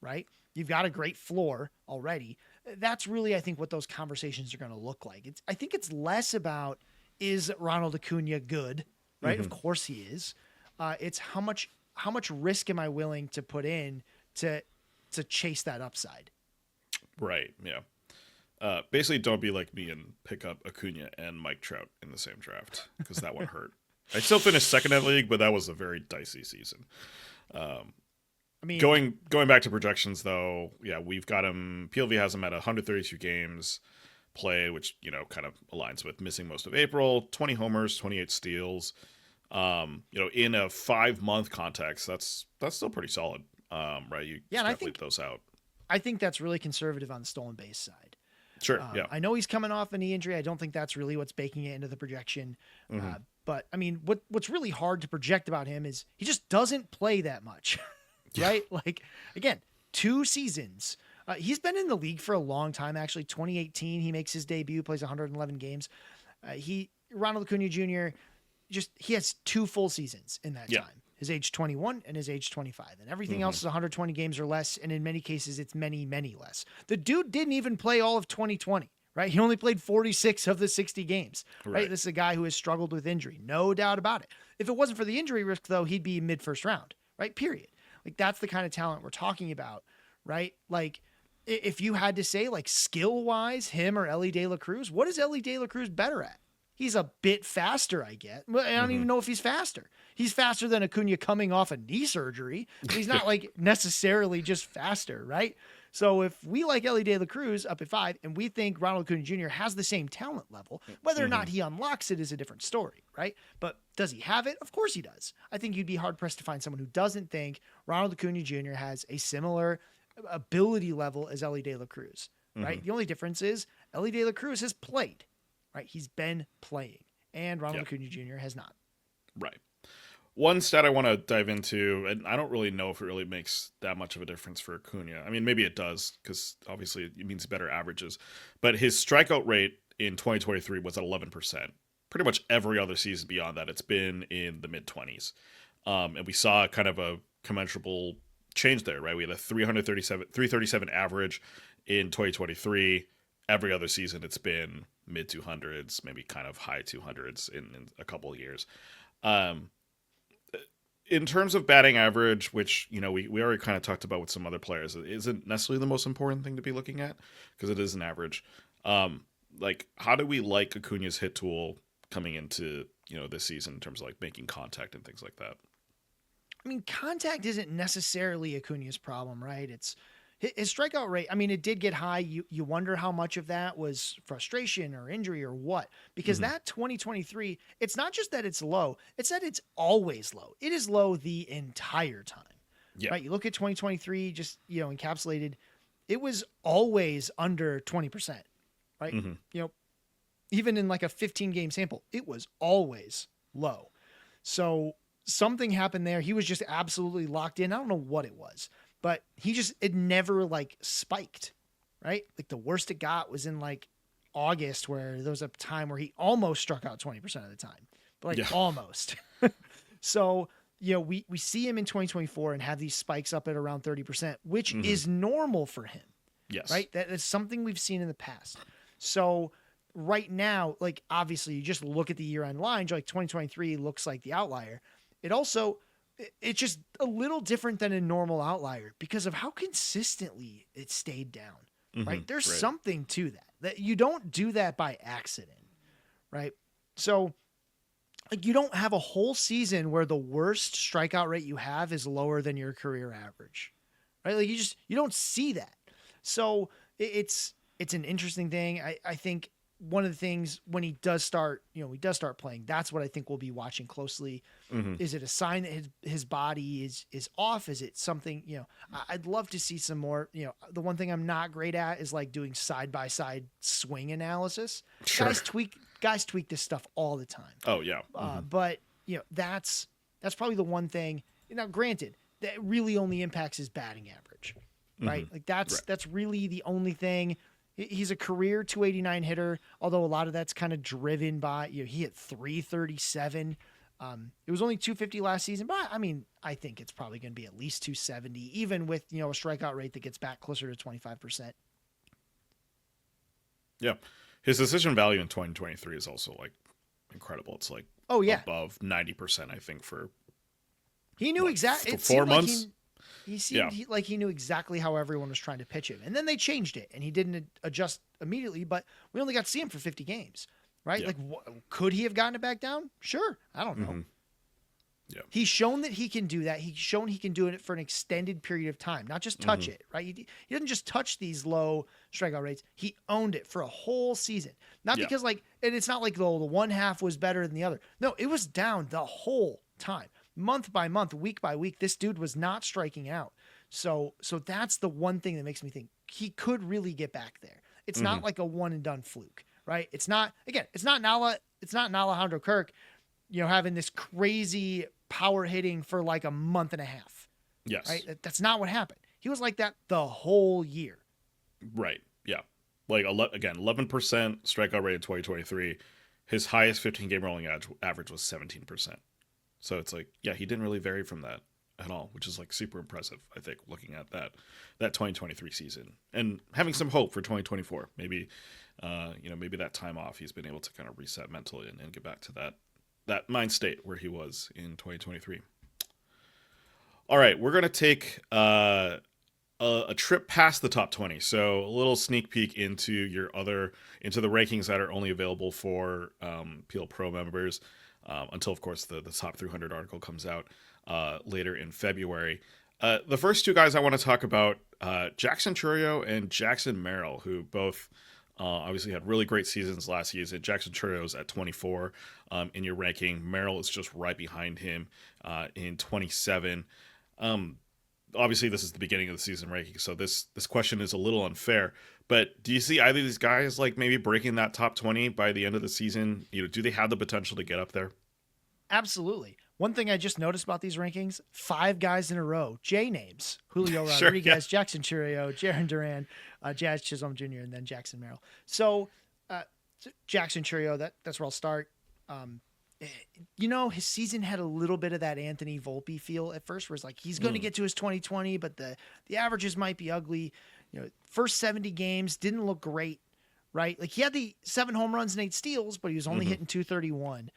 right? You've got a great floor already. That's really, I think, what those conversations are going to look like. I think it's less about, is Ronald Acuna good, right? Of course he is. It's how much risk am I willing to put in to chase that upside? Right. Yeah. Basically, don't be like me and pick up Acuna and Mike Trout in the same draft, because that one hurt. I still finished second in the league, but that was a very dicey season. Um, I mean, going back to projections though, yeah, we've got him. PLV has him at 132 games play, which kind of aligns with missing most of April. 20 homers, 28 steals. In a 5-month context, that's still pretty solid. Right? You yeah, and extrapolate those out. I think that's really conservative on the stolen base side. Sure. Yeah. I know he's coming off a knee injury. I don't think that's really what's baking it into the projection. Mm-hmm. But I mean, what's really hard to project about him is he just doesn't play that much, right? Like again, 2 seasons. He's been in the league for a long time. Actually, 2018, he makes his debut, plays 111 games. Ronald Acuna Jr. He has 2 full seasons in that time. His age 21 and his age 25. And everything else is 120 games or less. And in many cases, it's many, many less. The dude didn't even play all of 2020, right? He only played 46 of the 60 games, right? This is a guy who has struggled with injury. No doubt about it. If it wasn't for the injury risk, though, he'd be mid-first round, right? Period. Like, that's the kind of talent we're talking about, right? Like, if you had to say, like, skill-wise, him or Ellie De La Cruz, what is Ellie De La Cruz better at? He's a bit faster, I get. I don't even know if he's faster. He's faster than Acuna coming off a knee surgery. But he's not like necessarily just faster, right? So if we like Ellie De La Cruz up at 5 and we think Ronald Acuna Jr. has the same talent level, whether or not he unlocks it is a different story, right? But does he have it? Of course he does. I think you'd be hard-pressed to find someone who doesn't think Ronald Acuna Jr. has a similar ability level as Ellie De La Cruz, right? The only difference is Ellie De La Cruz has played. Right, he's been playing, and Ronald Acuna Jr. has not. Right. One stat I want to dive into, and I don't really know if it really makes that much of a difference for Acuna. I mean, maybe it does, because obviously it means better averages. But his strikeout rate in 2023 was at 11%. Pretty much every other season beyond that, it's been in the mid-20s. And we saw kind of a commensurable change there, right? We had a 337 average in 2023. Every other season, it's been mid 200s, maybe kind of high 200s in a couple of years. In terms of batting average, which we already kind of talked about with some other players, it isn't necessarily the most important thing to be looking at because it is an average. Like, how do we like Acuna's hit tool coming into this season in terms of like making contact and things like that? I mean, contact isn't necessarily Acuna's problem, right? It's his strikeout rate. I mean, it did get high. You wonder how much of that was frustration or injury or what, because that 2023, it's not just that it's low, it's that it's always low. It is low the entire time, right? You look at 2023, just, encapsulated, it was always under 20%, right? Even in like a 15 game sample, it was always low. So something happened there. He was just absolutely locked in. I don't know what it was. But it never like spiked, right? Like the worst it got was in like August, where there was a time where he almost struck out 20% of the time, but like almost. So, we see him in 2024 and have these spikes up at around 30%, which is normal for him. Yes. Right. That is something we've seen in the past. So right now, like obviously you just look at the year-end lines, like 2023 looks like the outlier. It's just a little different than a normal outlier because of how consistently it stayed down, right? There's something to that you don't do that by accident, right? So like you don't have a whole season where the worst strikeout rate you have is lower than your career average, right? Like you don't see that. So it's an interesting thing. I think one of the things when he does start playing, that's what I think we'll be watching closely. Is it a sign that his body is off? Is it something, I'd love to see some more, the one thing I'm not great at is like doing side-by-side swing analysis. Sure. Guys tweak this stuff all the time. Oh yeah. But that's probably the one thing. Now, granted, that really only impacts his batting average, right? Like that's really the only thing. He's a career 289 hitter, although a lot of that's kind of driven by, he hit 337. It was only 250 last season, but I mean, I think it's probably going to be at least 270, even with, a strikeout rate that gets back closer to 25%. Yeah. His decision value in 2023 is also like incredible. It's like above 90%, I think, for he knew exactly 4 months. He seemed like he knew exactly how everyone was trying to pitch him. And then they changed it and he didn't adjust immediately, but we only got to see him for 50 games, right? Yeah. Like, could he have gotten it back down? Sure. I don't know. Mm-hmm. Yeah. He's shown that he can do that. He's shown he can do it for an extended period of time, not just touch Mm-hmm. it, right? He doesn't just touch these low strikeout rates. He owned it for a whole season. Not Yeah. because and it's not like the one half was better than the other. No, it was down the whole time. Month by month, week by week, this dude was not striking out. So that's the one thing that makes me think he could really get back there. It's not Mm-hmm. like a one and done fluke, right? It's not Alejandro Kirk, having this crazy power hitting for like a month and a half, Yes. right? That's not what happened. He was like that the whole year. Right. Yeah. Like, again, 11% strikeout rate in 2023. His highest 15-game rolling average was 17%. So it's like, yeah, he didn't really vary from that at all, which is like super impressive, I think, looking at that 2023 season and having some hope for 2024. Maybe, maybe that time off, he's been able to kind of reset mentally and get back to that mind state where he was in 2023. All right, we're going to take a trip past the top 20. So a little sneak peek into into the rankings that are only available for PL Pro members until, of course, the top 300 article comes out later in February. The first two guys I want to talk about, Jackson Chourio and Jackson Merrill, who both obviously had really great seasons last season. Jackson Chourio's at 24 in your ranking. Merrill is just right behind him in 27. Obviously, this is the beginning of the season ranking, so this question is a little unfair. But do you see either of these guys like maybe breaking that top 20 by the end of the season? Do they have the potential to get up there? Absolutely. One thing I just noticed about these rankings, 5 guys in a row, J names: Julio Sure, Rodriguez, Jackson Chourio, Jaron Duran, Jazz Chisholm Jr., and then Jackson Merrill. So Jackson Chourio, that's where I'll start. His season had a little bit of that Anthony Volpe feel at first, where it's like he's going to get to his 2020, but the averages might be ugly. First 70 games didn't look great, right? Like, he had the 7 home runs and 8 steals, but he was only hitting 231.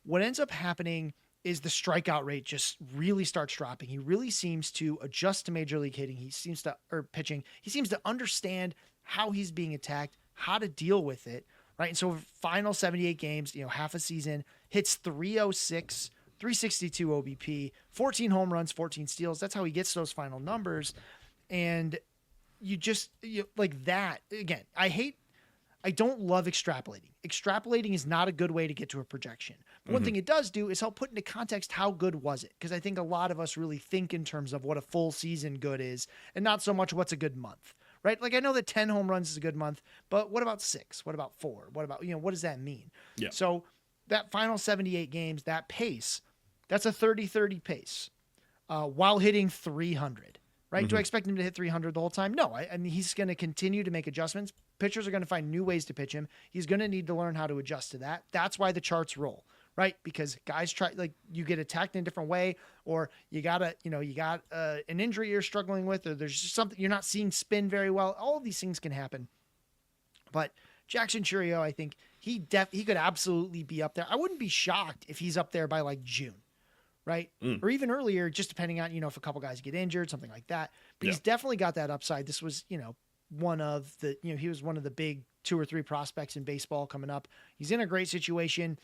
What ends up happening is the strikeout rate just really starts dropping. He really seems to adjust to major league pitching. He seems to understand how he's being attacked, how to deal with it, right? And so final 78 games, half a season, hits 306, 362 OBP, 14 home runs, 14 steals. That's how he gets those final numbers. And like that, again, I don't love extrapolating. Extrapolating is not a good way to get to a projection. But one thing it does do is help put into context how good was it? Because I think a lot of us really think in terms of what a full season good is and not so much what's a good month, right? Like, I know that 10 home runs is a good month, but what about 6? What about 4? What about, what does that mean? Yeah. So that final 78 games, that pace, that's a 30-30 pace while hitting 300. Right? Do I expect him to hit 300 the whole time? No. I mean, he's going to continue to make adjustments. Pitchers are going to find new ways to pitch him. He's going to need to learn how to adjust to that. That's why the charts roll, right? Because guys you get attacked in a different way, or you got an injury you're struggling with, or there's just something you're not seeing spin very well. All of these things can happen. But Jackson Chourio, I think he could absolutely be up there. I wouldn't be shocked if he's up there by like June. Right. Or even earlier, just depending on, if a couple guys get injured, something like that. But he's definitely got that upside. This was, he was one of the big 2 or 3 prospects in baseball coming up. He's in a great situation.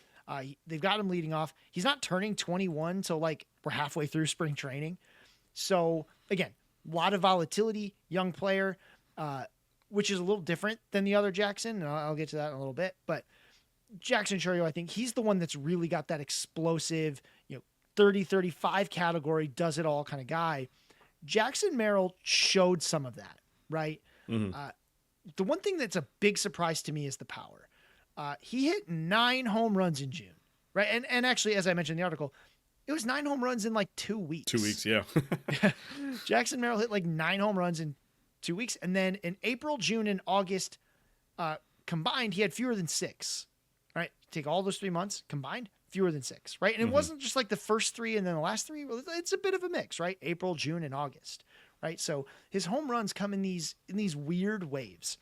They've got him leading off. He's not turning 21 till like we're halfway through spring training. So again, a lot of volatility, young player, which is a little different than the other Jackson. And I'll get to that in a little bit, but Jackson Chourio, I think he's the one that's really got that explosive, 30-35 category, does it all kind of guy. Jackson Merrill showed some of that, right? The one thing that's a big surprise to me is the power. He hit 9 home runs in June, right? And actually, as I mentioned in the article, it was 9 home runs in like 2 weeks. 2 weeks, yeah. Jackson Merrill hit like 9 home runs in 2 weeks. And then in April, June, and August combined, he had fewer than 6, right? Take all those 3 months combined, fewer than 6, right? And it wasn't just like the first 3 and then the last 3. Well, it's a bit of a mix, right? April, June, and August, right? So his home runs come in these weird waves.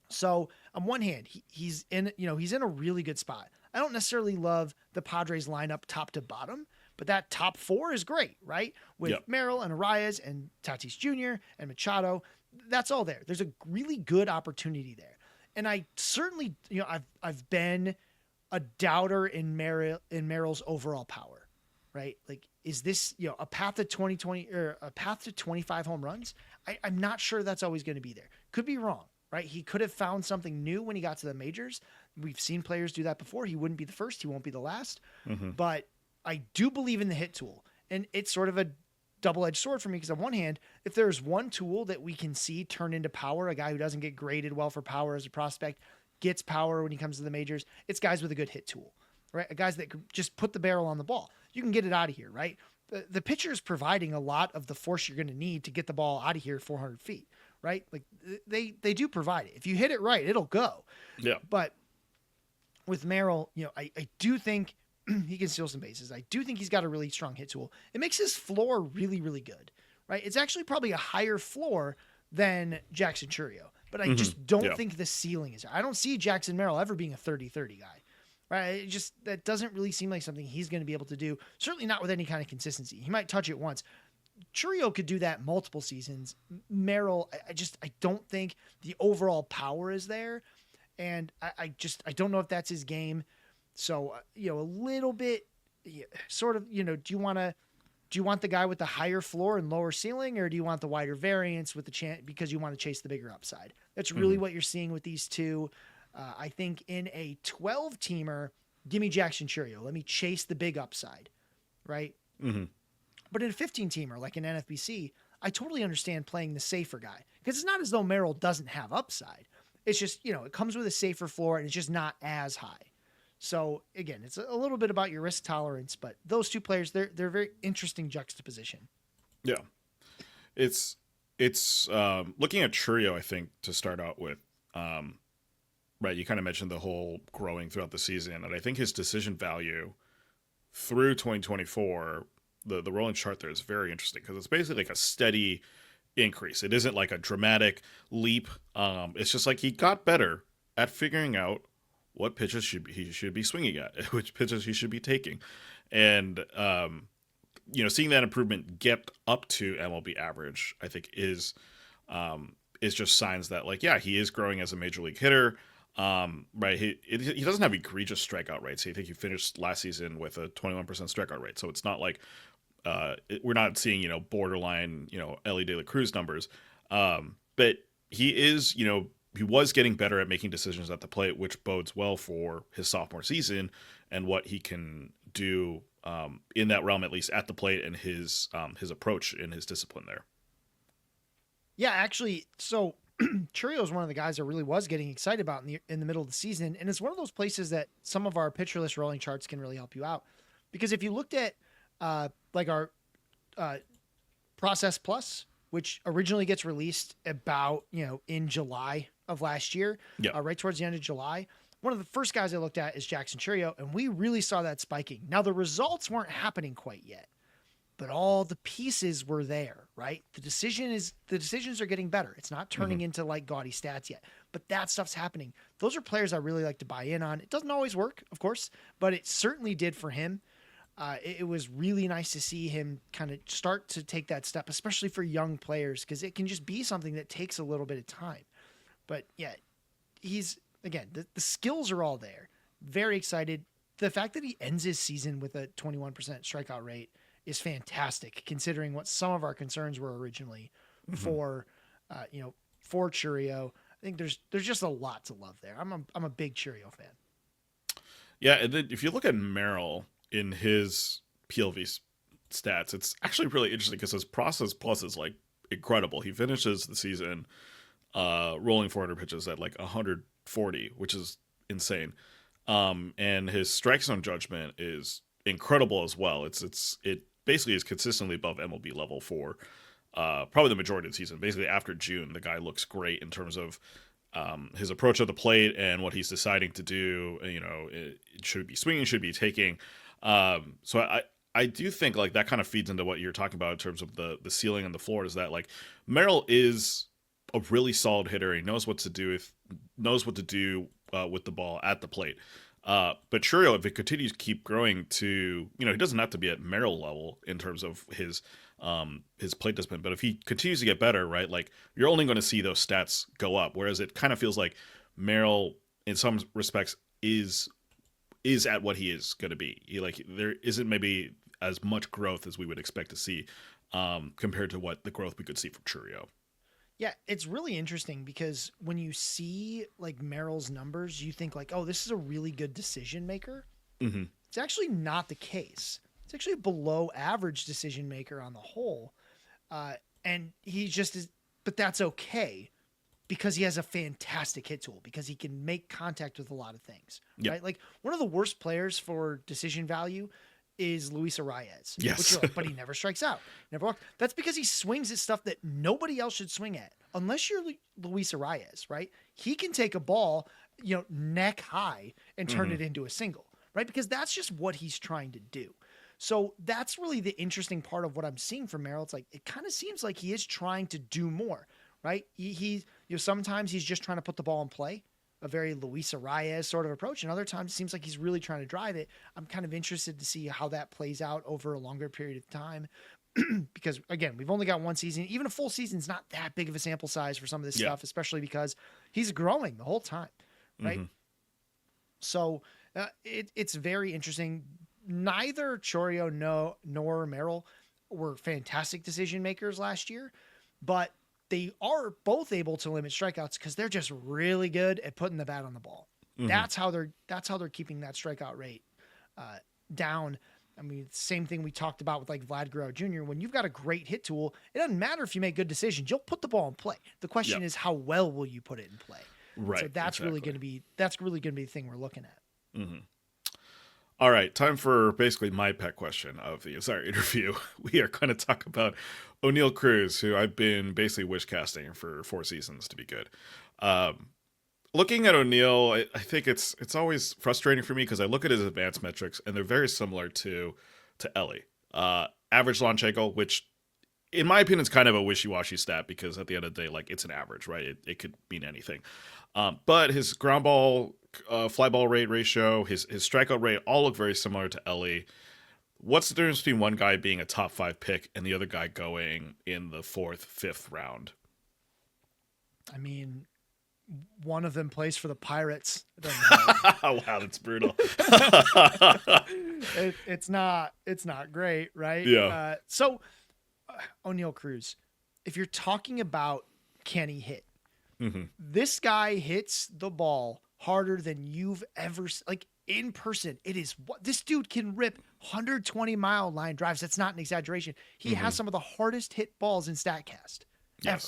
So on one hand, he's in a really good spot. I don't necessarily love the Padres lineup top to bottom, but that top 4 is great, right? With Merrill and Arias and Tatis Jr. and Machado, that's all there. There's a really good opportunity there. And I certainly, I've been a doubter in Merrill's overall power, right? Like, is this, a path to 2020 or a path to 25 home runs? I'm not sure that's always going to be there. Could be wrong, right? He could have found something new when he got to the majors. We've seen players do that before. He wouldn't be the first. He won't be the last. Hmm. But I do believe in the hit tool. And it's sort of a double-edged sword for me because on one hand, if there's one tool that we can see turn into power, a guy who doesn't get graded well for power as a prospect gets power when he comes to the majors, it's guys with a good hit tool, right? Guys that could just put the barrel on the ball. You can get it out of here, right? The pitcher is providing a lot of the force you're going to need to get the ball out of here 400 feet, right? Like they do provide it. If you hit it right, it'll go. Yeah. But with Merrill, I do think he can steal some bases. I do think he's got a really strong hit tool. It makes his floor really, really good, right? It's actually probably a higher floor than Jackson Churio, but I just don't think the ceiling is there. I don't see Jackson Merrill ever being a 30-30 guy, right? That doesn't really seem like something he's going to be able to do. Certainly not with any kind of consistency. He might touch it once. Churio could do that multiple seasons. Merrill, I don't think the overall power is there. And I don't know if that's his game. So, a little bit sort of, do you want the guy with the higher floor and lower ceiling, or do you want the wider variance with the chance because you want to chase the bigger upside? That's really what you're seeing with these two. I think in a 12 teamer, give me Jackson Churio. Let me chase the big upside. Right. Hmm. But in a 15 teamer, like in NFBC, I totally understand playing the safer guy because it's not as though Merrill doesn't have upside. It's just, it comes with a safer floor and it's just not as high. So again, it's a little bit about your risk tolerance, but those two players, they're very interesting juxtaposition. Yeah. It's looking at Churio, I think, to start out with, right. You kind of mentioned the whole growing throughout the season, and I think his decision value through 2024, the rolling chart there is very interesting because it's basically like a steady increase. It isn't like a dramatic leap. It's just like he got better at figuring out what pitches he should be swinging at, which pitches he should be taking, and seeing that improvement get up to MLB average, I think is just signs that he is growing as a major league hitter. Right, he doesn't have egregious strikeout rates. I think he finished last season with a 21% strikeout rate, so it's not like we're not seeing borderline Ellie De La Cruz numbers, but he is he was getting better at making decisions at the plate, which bodes well for his sophomore season and what he can do in that realm, at least at the plate, and his approach and his discipline there. Yeah, actually, so Churio is one of the guys I really was getting excited about in the middle of the season, and it's one of those places that some of our pitcher list rolling charts can really help you out, because if you looked at our Process Plus, which originally gets released about in July of last year, right towards the end of July. One of the first guys I looked at is Jackson Churio, and we really saw that spiking. Now the results weren't happening quite yet, but all the pieces were there, right? The decisions are getting better. It's not turning into like gaudy stats yet, but that stuff's happening. Those are players I really like to buy in on. It doesn't always work, of course, but it certainly did for him. It was really nice to see him kind of start to take that step, especially for young players, because it can just be something that takes a little bit of time. But yeah, he's, again, the skills are all there. Very excited. The fact that he ends his season with a 21% strikeout rate is fantastic, considering what some of our concerns were originally for Churio. I think there's just a lot to love there. I'm a big Churio fan. Yeah, and then if you look at Merrill in his PLV stats, it's actually really interesting because his Process Plus is incredible. He finishes the season rolling 400 pitches at 140, which is insane. And his strike zone judgment is incredible as well. It basically is consistently above MLB level for probably the majority of the season. Basically after June, the guy looks great in terms of his approach at the plate and what he's deciding to do. It should be swinging, should be taking. So I do think that kind of feeds into what you're talking about in terms of the ceiling and the floor, is that Merrill is a really solid hitter. He knows what to do with the ball at the plate. But Churio, if it continues to keep growing to, he doesn't have to be at Merrill level in terms of his plate discipline, but if he continues to get better, right, you're only going to see those stats go up. Whereas it kind of feels like Merrill, in some respects, is at what he is going to be. There isn't maybe as much growth as we would expect to see compared to what the growth we could see from Churio. Yeah, it's really interesting because when you see like Merrill's numbers, you think like, oh, this is a really good decision maker. Mm-hmm. It's actually not the case. It's actually a below average decision maker on the whole. And he just is, but that's okay because he has a fantastic hit tool because he can make contact with a lot of things, Yep. right? Like one of the worst players for decision value is Luis Arias. Yes. Which you're like, but he never strikes out. Never walks. That's because he swings at stuff that nobody else should swing at. Unless you're Luis Arias, right? He can take a ball, neck high and turn it into a single, right? Because that's just what he's trying to do. So that's really the interesting part of what I'm seeing from Merrill. It's like, it kind of seems like he is trying to do more, right? He sometimes he's just trying to put the ball in play, a very Luis Arias sort of approach. And other times it seems like he's really trying to drive it. I'm kind of interested to see how that plays out over a longer period of time. Because again, we've only got one season. Even a full season is not that big of a sample size for some of this stuff, especially because he's growing the whole time, right? So it's very interesting. Neither Chourio nor Merrill were fantastic decision makers last year, but they are both able to limit strikeouts because they're just really good at putting the bat on the ball. That's how they're keeping that strikeout rate down. I mean, same thing we talked about with like Vlad Guerrero Jr. When you've got a great hit tool, it doesn't matter if you make good decisions. You'll put the ball in play. The question is, how well will you put it in play? Right. So that's really going to be the thing we're looking at. All right, time for basically my pet question of the entire interview. We are going to talk about O'Neal Cruz, who I've been basically wish casting for 4 seasons to be good. Looking at O'Neal, I think it's always frustrating for me because I look at his advanced metrics and they're very similar to Ellie. Average launch angle, which in my opinion is kind of a wishy-washy stat because at the end of the day, like it's an average, right? It could mean anything. But his ground ball, fly ball rate ratio, his strikeout rate all look very similar to Ellie. What's the difference between one guy being a top 5 pick and the other guy going in the 4th, 5th round? I mean, one of them plays for the Pirates. Wow, that's brutal. It's not great, right? Yeah. So O'Neal Cruz, if you're talking about can he hit, this guy hits the ball harder than you've ever like in person. It is what this dude can rip 120-mile line drives. That's not an exaggeration. He has some of the hardest hit balls in Statcast ever.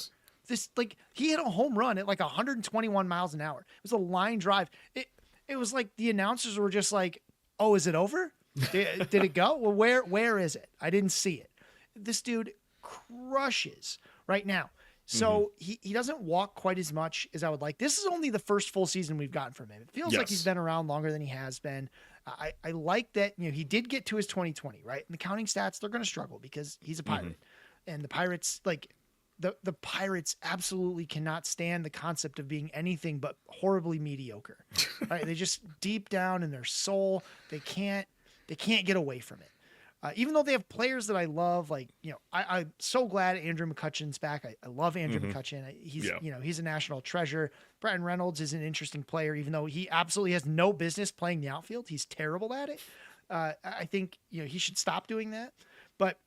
This he hit a home run at like 121 miles an hour. It was a line drive. It was like the announcers were just like, "Oh, is it over? Did it go? Well, where is it? I didn't see it." This dude crushes right now. So he doesn't walk quite as much as I would like. This is only the first full season we've gotten from him. It feels like he's been around longer than he has been. I like that, he did get to his 2020, right? And the counting stats, they're going to struggle because he's a Pirate. And the Pirates, the Pirates absolutely cannot stand the concept of being anything but horribly mediocre. Right? They just deep down in their soul, they can't get away from it. Even though they have players that I love, I'm so glad Andrew McCutcheon's back. I love Andrew McCutcheon. He's a national treasure. Bretton Reynolds is an interesting player, even though he absolutely has no business playing the outfield. He's terrible at it. I think, he should stop doing that. But,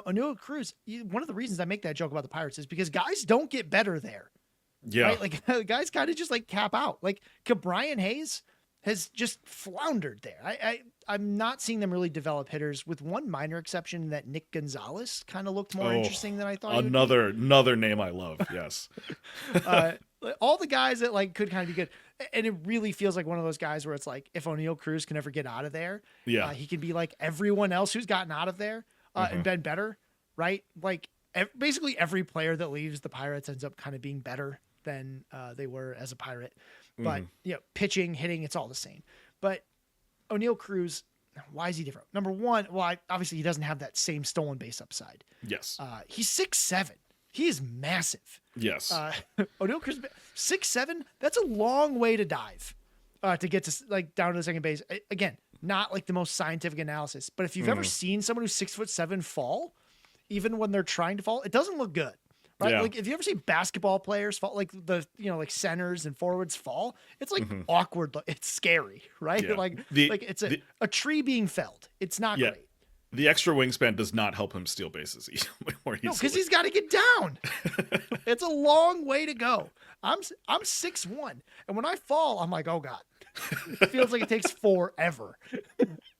O'Neal Cruz, one of the reasons I make that joke about the Pirates is because guys don't get better there. Yeah. Right? Guys kind of just cap out. Brian Hayes has just floundered there. I'm not seeing them really develop hitters, with one minor exception that Nick Gonzalez kind of looked more interesting than I thought. Another name I love. Yes. All the guys that could kind of be good. And it really feels like one of those guys where it's like, if O'Neal Cruz can ever get out of there, he can be like everyone else who's gotten out of there and been better, right? Basically every player that leaves the Pirates ends up kind of being better than they were as a Pirate. But pitching, hitting, it's all the same. But O'Neal Cruz, why is he different? Number one, obviously he doesn't have that same stolen base upside. Yes. He's 6'7". He is massive. Yes. O'Neal Cruz, 6'7". That's a long way to dive to get to down to the second base. Again, not the most scientific analysis, but if you've ever seen someone who's 6'7" fall, even when they're trying to fall, it doesn't look good. right? Yeah. Like if you ever see basketball players fall, like the like centers and forwards fall, it's like Hmm. awkward. It's scary, right? Yeah. Like The it's the a tree being felled. It's not yeah. great. The extra wingspan does not help him steal bases more No, because easily. he's got to get down. It's a long way to go. I'm 6'1", and when I fall, I'm like, oh god, it feels like it takes forever.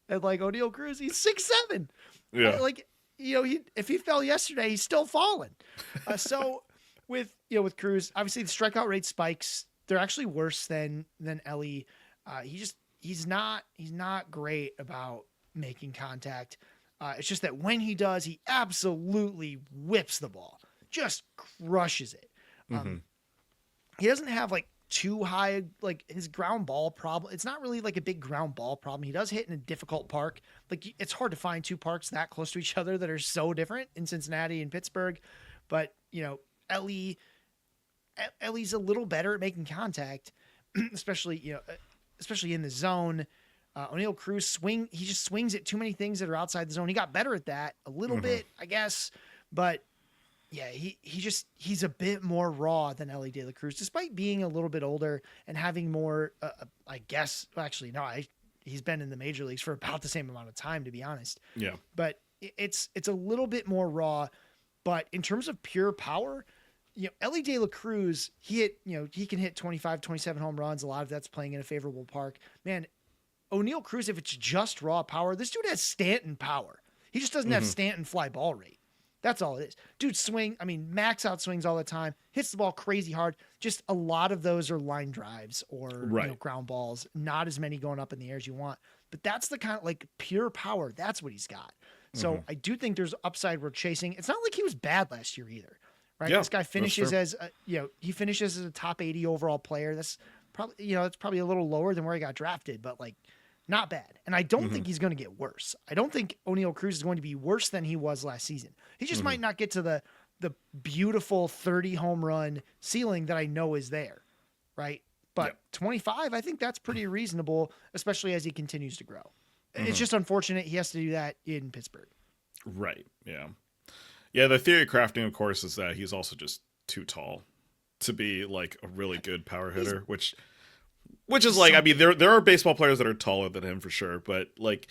And like O'Neal Cruz, he's 6'7". Yeah. Like if he fell yesterday, he's still falling. So with Cruz, obviously the strikeout rate spikes. They're actually worse than Ellie. He's not great about making contact. It's just that when he does, he absolutely whips the ball, just crushes it. Hmm. He doesn't have like too high, like his ground ball problem. It's not really like a big ground ball problem. He does hit in a difficult park. Like it's hard to find two parks that close to each other that are so different in Cincinnati and Pittsburgh. But Ellie's a little better at making contact, especially especially in the zone. O'Neal Cruz he just swings at too many things that are outside the zone. He got better at that a little bit, I guess, but yeah, he's a bit more raw than Ellie De La Cruz, despite being a little bit older and having more, I guess, well, actually, no, he's been in the major leagues for about the same amount of time, to be honest. Yeah. But it's a little bit more raw, but in terms of pure power, Ellie De La Cruz, he can hit 25, 27 home runs. A lot of that's playing in a favorable park, man. O'Neal Cruz, if it's just raw power, this dude has Stanton power. He just doesn't have Stanton fly ball rate. That's all it is. Dude max out swings all the time, hits the ball crazy hard. Just a lot of those are line drives or ground balls, not as many going up in the air as you want. But that's the kind of like pure power. That's what he's got. So I do think there's upside we're chasing. It's not like he was bad last year either, right? Yeah, this guy finishes as, he finishes as a top 80 overall player. That's probably, it's probably a little lower than where he got drafted, but like, not bad. And I don't think he's going to get worse. I don't think O'Neal Cruz is going to be worse than he was last season. He just might not get to the beautiful 30 home run ceiling that I know is there. Right. But 25, I think that's pretty reasonable, especially as he continues to grow. It's just unfortunate he has to do that in Pittsburgh. Right. Yeah. Yeah. The theory of crafting, of course, is that he's also just too tall to be like a really good power hitter, which is like, I mean, there are baseball players that are taller than him for sure, but like,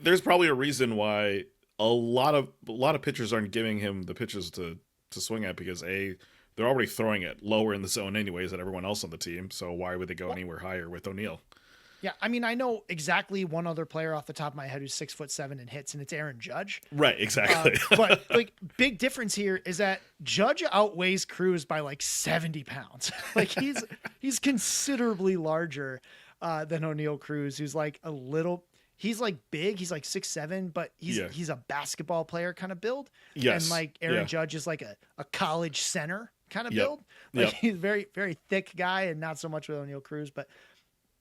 there's probably a reason why a lot of pitchers aren't giving him the pitches to swing at, because they're already throwing it lower in the zone anyways than everyone else on the team. So why would they go anywhere higher with O'Neal? Yeah, I mean, I know exactly one other player off the top of my head who's 6'7" and hits, and it's Aaron Judge. Right, exactly. But like, big difference here is that Judge outweighs Cruz by like 70 pounds. Like he's considerably larger than O'Neal Cruz, who's like he's like big. He's like 6'7", but he's a basketball player kind of build. Yes. And like Aaron Judge is like a college center kind of build. Like he's very, very thick guy, and not so much with O'Neal Cruz, but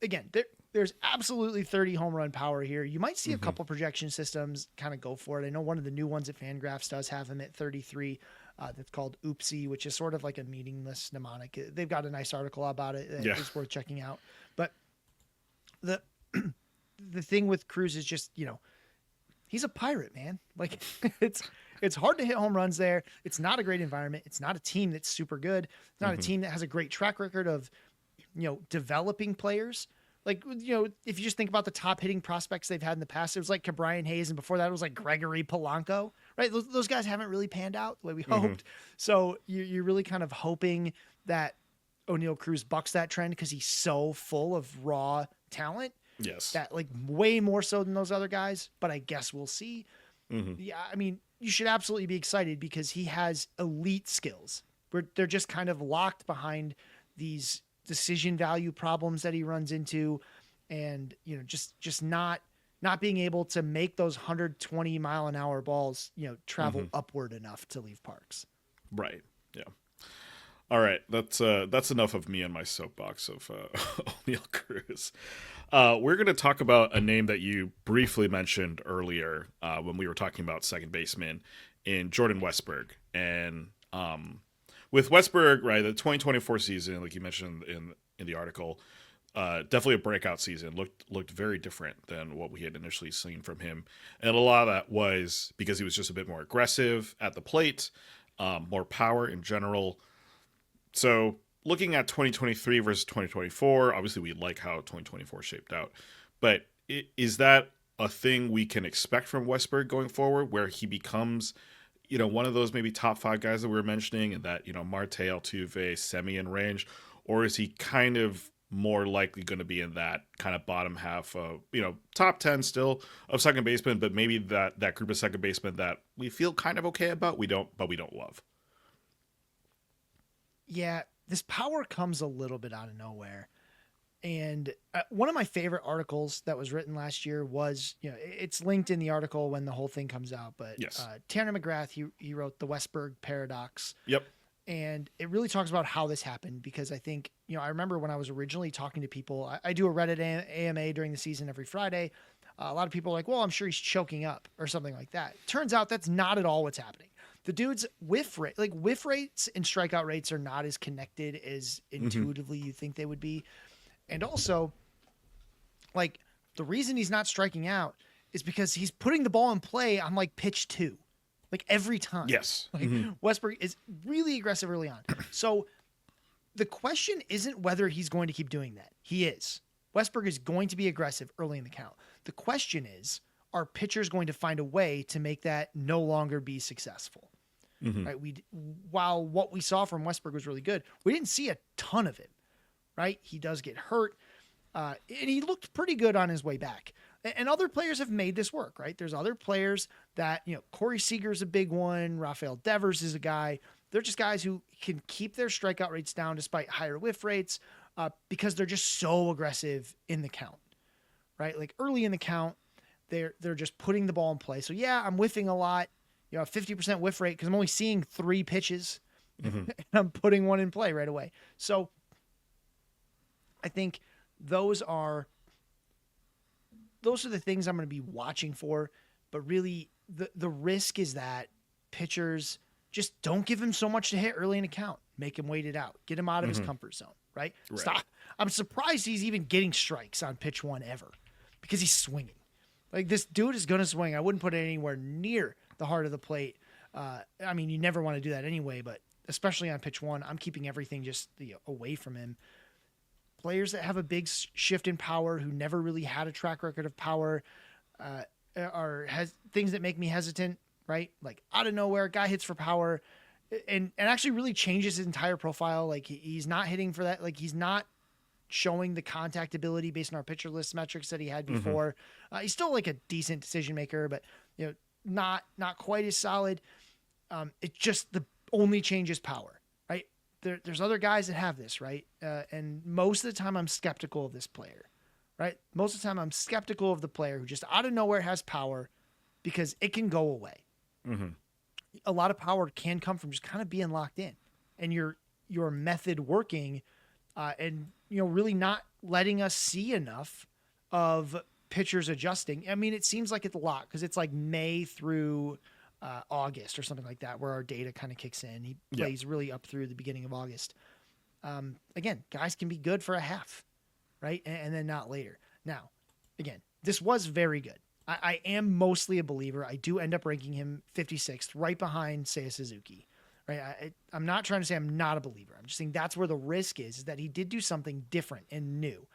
again, there's absolutely 30 home run power here. You might see a couple projection systems kind of go for it. I know one of the new ones at Fangraphs does have him at 33. That's called Oopsie, which is sort of like a meaningless mnemonic. They've got a nice article about it. It's worth checking out. But the thing with Cruz is just, he's a pirate, man. Like it's hard to hit home runs there. It's not a great environment. It's not a team that's super good. It's not a team that has a great track record of, developing players. Like, if you just think about the top hitting prospects they've had in the past, it was like Brian Hayes, and before that it was like Gregory Polanco, right? Those guys haven't really panned out the way we hoped. So you're really kind of hoping that O'Neal Cruz bucks that trend because he's so full of raw talent. Yes. That like way more so than those other guys, but I guess we'll see. Yeah, I mean, you should absolutely be excited because he has elite skills. They're just kind of locked behind these decision value problems that he runs into, and just not being able to make those 120 mile an hour balls travel upward enough to leave parks. Right. Yeah. All right, that's enough of me and my soapbox of O'Neal Cruz. We're going to talk about a name that you briefly mentioned earlier when we were talking about second baseman in Jordan Westburg. And with Westburg, right, the 2024 season, like you mentioned in the article, definitely a breakout season. Looked very different than what we had initially seen from him, and a lot of that was because he was just a bit more aggressive at the plate. more power in general. So looking at 2023 versus 2024, obviously we like how 2024 shaped out. But is that a thing we can expect from Westberg going forward, where he becomes, one of those maybe top five guys that we were mentioning, and that, Marte, Altuve, semi in range, or is he kind of more likely going to be in that kind of bottom half of, top 10 still of second baseman, but maybe that group of second baseman that we feel kind of okay about, we don't love. Yeah, this power comes a little bit out of nowhere. And one of my favorite articles that was written last year was, it's linked in the article when the whole thing comes out. But Yes. Tanner McGrath, he wrote the Westberg Paradox. Yep. And it really talks about how this happened, because I think, I remember when I was originally talking to people, I do a Reddit AMA during the season every Friday. A lot of people are like, well, I'm sure he's choking up or something like that. Turns out that's not at all what's happening. The dude's whiff rates and strikeout rates are not as connected as intuitively you think they would be. And also, like, the reason he's not striking out is because he's putting the ball in play on like pitch 2, like every time. Yes. Like Westberg is really aggressive early on. So the question isn't whether he's going to keep doing that. He is. Westberg is going to be aggressive early in the count. The question is, are pitchers going to find a way to make that no longer be successful? Right? While what we saw from Westberg was really good, we didn't see a ton of it. Right? He does get hurt. And he looked pretty good on his way back. And other players have made this work, right? There's other players that, Corey Seager's a big one. Rafael Devers is a guy. They're just guys who can keep their strikeout rates down despite higher whiff rates because they're just so aggressive in the count, right? Like early in the count, they're just putting the ball in play. So yeah, I'm whiffing a lot, 50% whiff rate because I'm only seeing 3 pitches and I'm putting one in play right away. So I think those are the things I'm going to be watching for. But really, the risk is that pitchers just don't give him so much to hit early in the count. Make him wait it out. Get him out of his comfort zone, right? Stop. I'm surprised he's even getting strikes on pitch 1 ever because he's swinging. Like, this dude is going to swing. I wouldn't put it anywhere near the heart of the plate. I mean, you never want to do that anyway, but especially on pitch 1, I'm keeping everything just away from him. Players that have a big shift in power, who never really had a track record of power, has things that make me hesitant, right? Like, out of nowhere, guy hits for power and actually really changes his entire profile. Like, he's not hitting for that. Like, he's not showing the contact ability based on our pitcher list metrics that he had before. He's still like a decent decision maker, but not quite as solid. It just the only change is power, right? There's other guys that have this, right? And most of the time I'm skeptical of this player, right? Most of the time I'm skeptical of the player who just out of nowhere has power because it can go away. A lot of power can come from just kind of being locked in and your method working and really not letting us see enough of pitchers adjusting. I mean, it seems like it's a lot because it's like May through August or something like that, where our data kind of kicks in. He plays really up through the beginning of August. Again, guys can be good for a half, right? And then not later. Now, again, this was very good. I am mostly a believer. I do end up ranking him 56th, right behind Seiya Suzuki. Right? I'm not trying to say I'm not a believer. I'm just saying that's where the risk is that he did do something different and new.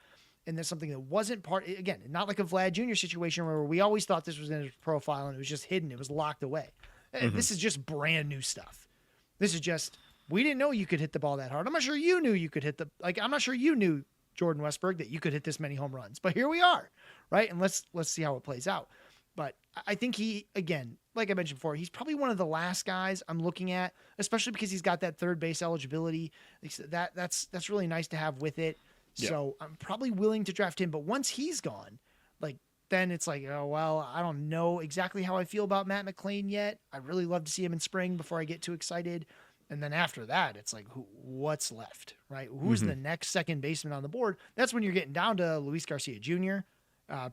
And that's something that wasn't again, not like a Vlad Jr. situation where we always thought this was in his profile and it was just hidden. It was locked away. This is just brand new stuff. This is just, we didn't know you could hit the ball that hard. I'm not sure you knew you could hit I'm not sure you knew, Jordan Westberg, that you could hit this many home runs, but here we are. Right. And let's see how it plays out. But I think he, again, like I mentioned before, he's probably one of the last guys I'm looking at, especially because he's got that third base eligibility. That's really nice to have with it. Yeah. So I'm probably willing to draft him. But once he's gone, then it's like, oh, well, I don't know exactly how I feel about Matt McClain yet. I'd really love to see him in spring before I get too excited. And then after that, it's like, what's left, right? Who's the next second baseman on the board? That's when you're getting down to Luis Garcia Jr.,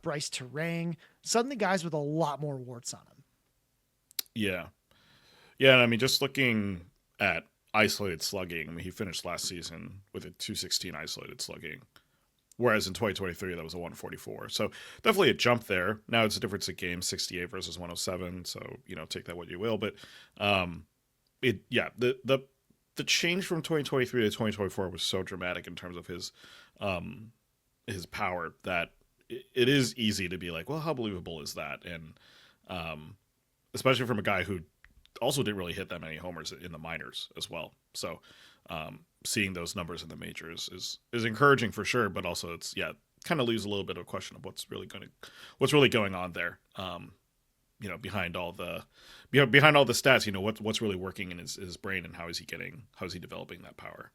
Bryce Terang, suddenly guys with a lot more warts on them. Yeah. Yeah, and I mean, just looking at isolated slugging, I mean, he finished last season with a 216 isolated slugging, whereas in 2023, that was a 144. So definitely a jump there. Now it's a difference of game, 68 versus 107, so, take that what you will. But, The change from 2023 to 2024 was so dramatic in terms of his power that it is easy to be like, well, how believable is that? And especially from a guy who also didn't really hit that many homers in the minors as well. So seeing those numbers in the majors is encouraging for sure, but also it's kind of leaves a little bit of a question of what's really going on there. Behind all the stats, what's really working in his brain, and how is he developing that power?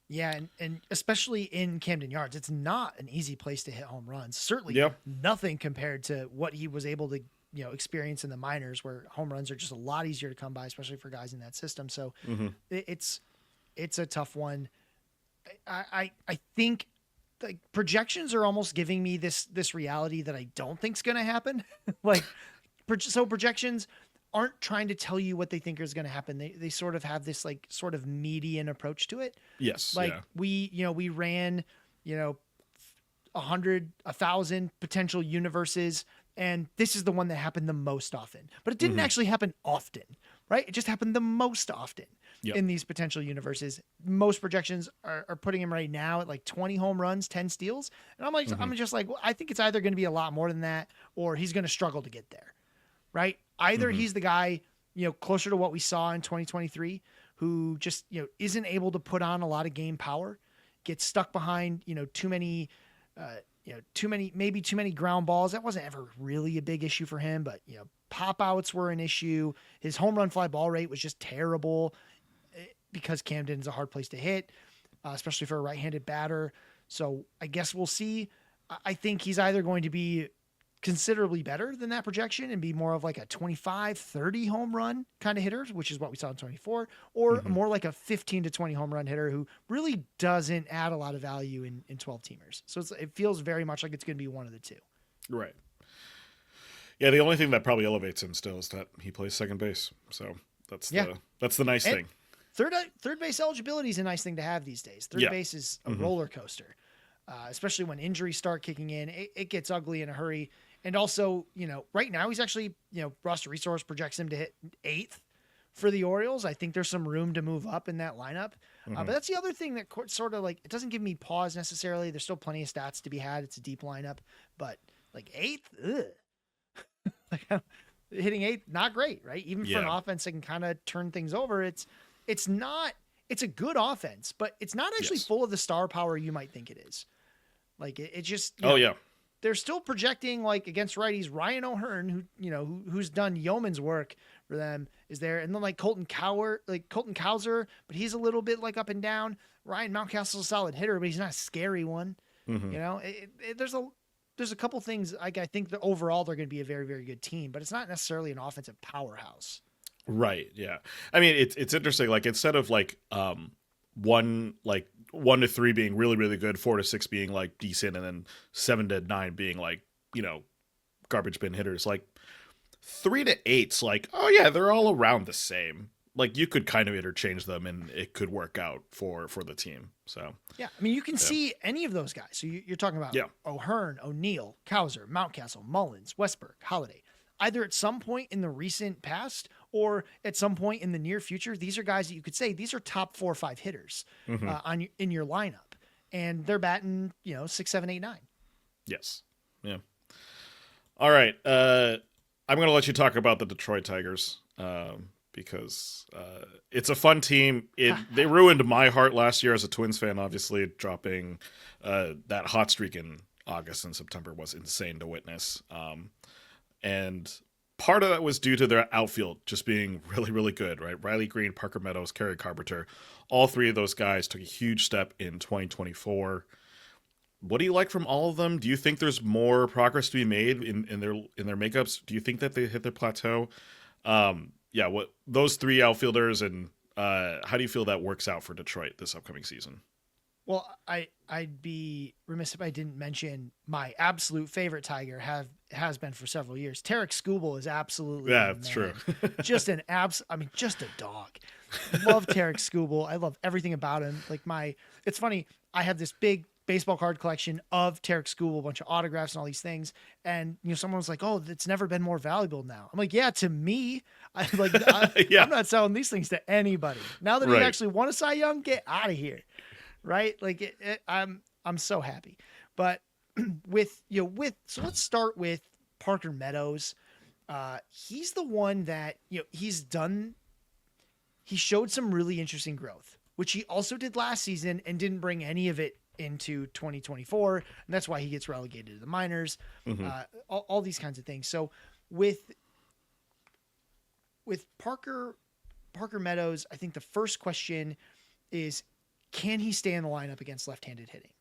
Yeah, and especially in Camden Yards, it's not an easy place to hit home runs. Certainly nothing compared to what he was able to, experience in the minors, where home runs are just a lot easier to come by, especially for guys in that system. So it's a tough one. I think like projections are almost giving me this reality that I don't think is going to happen. So projections aren't trying to tell you what they think is going to happen. They sort of have this like sort of median approach to it. Yes. We ran, 100, 1,000 potential universes, and this is the one that happened the most often, but it didn't actually happen often, right? It just happened the most often in these potential universes. Most projections are putting him right now at like 20 home runs, 10 steals. And I'm just like, well, I think it's either going to be a lot more than that, or he's going to struggle to get there. Right? Either he's the guy, closer to what we saw in 2023, who just, isn't able to put on a lot of game power, gets stuck behind, too many ground balls. That wasn't ever really a big issue for him, but, pop outs were an issue. His home run fly ball rate was just terrible because Camden's a hard place to hit, especially for a right-handed batter. So I guess we'll see. I think he's either going to be considerably better than that projection and be more of like a 25, 30 home run kind of hitter, which is what we saw in 24, or more like a 15 to 20 home run hitter who really doesn't add a lot of value in 12 teamers. So it feels very much like it's going to be one of the two. Right. Yeah. The only thing that probably elevates him still is that he plays second base. So that's the nice thing. Third base eligibility is a nice thing to have these days. Third base is a roller coaster, especially when injuries start kicking in. It gets ugly in a hurry. And also, right now he's actually, Roster Resource projects him to hit 8th for the Orioles. I think there's some room to move up in that lineup. But that's the other thing that sort of like, it doesn't give me pause necessarily. There's still plenty of stats to be had. It's a deep lineup, but like 8th, like hitting 8th, not great, right? Even for an offense that can kind of turn things over. It's a good offense, but it's not actually full of the star power you might think it is. Like it just, they're still projecting like against righties. Ryan O'Hearn, who's done yeoman's work for them, is there, and then like Colton Cowser, but he's a little bit like up and down. Ryan Mountcastle's a solid hitter, but he's not a scary one. There's a couple things. I think that overall they're going to be a very, very good team, but it's not necessarily an offensive powerhouse. Right. Yeah. I mean, it's interesting. Like instead of like 1 to 3 being really, really good, 4 to 6 being like decent, and then 7 to 9 being like, garbage bin hitters, like 3 to 8's like, oh yeah, they're all around the same. Like you could kind of interchange them and it could work out for the team. So yeah, I mean, you can see any of those guys. So you're talking about O'Hearn, O'Neill, Cowser, Mountcastle, Mullins, Westberg, Holiday. Either at some point in the recent past or at some point in the near future, these are guys that you could say these are top 4 or 5 hitters in your lineup, and they're batting 6, 7, 8, 9. Yes, yeah. All right, I'm going to let you talk about the Detroit Tigers because it's a fun team. They ruined my heart last year as a Twins fan. Obviously, dropping that hot streak in August and September was insane to witness. And part of that was due to their outfield just being really, really good, right? Riley Green, Parker Meadows, Kerry Carpenter, all 3 of those guys took a huge step in 2024. What do you like from all of them? Do you think there's more progress to be made in their makeups? Do you think that they hit their plateau? What those 3 outfielders, and how do you feel that works out for Detroit this upcoming season? Well, I'd be remiss if I didn't mention my absolute favorite Tiger has been for several years. Tarek Skubal is absolutely that's true. Just just a dog. Love Tarek Skubal. I love everything about him. It's funny. I have this big baseball card collection of Tarek School, a bunch of autographs and all these things. And, someone was like, oh, it's never been more valuable now. I'm like, yeah, to me, Yeah. I'm not selling these things to anybody. Now that he Right. actually won a Cy Young, get out of here. Right. Like I'm so happy, but so let's start with Parker Meadows. He's the one that, he showed some really interesting growth, which he also did last season and didn't bring any of it into 2024. And that's why he gets relegated to the minors, all these kinds of things. So with Parker Meadows, I think the first question is, can he stay in the lineup against left-handed hitting?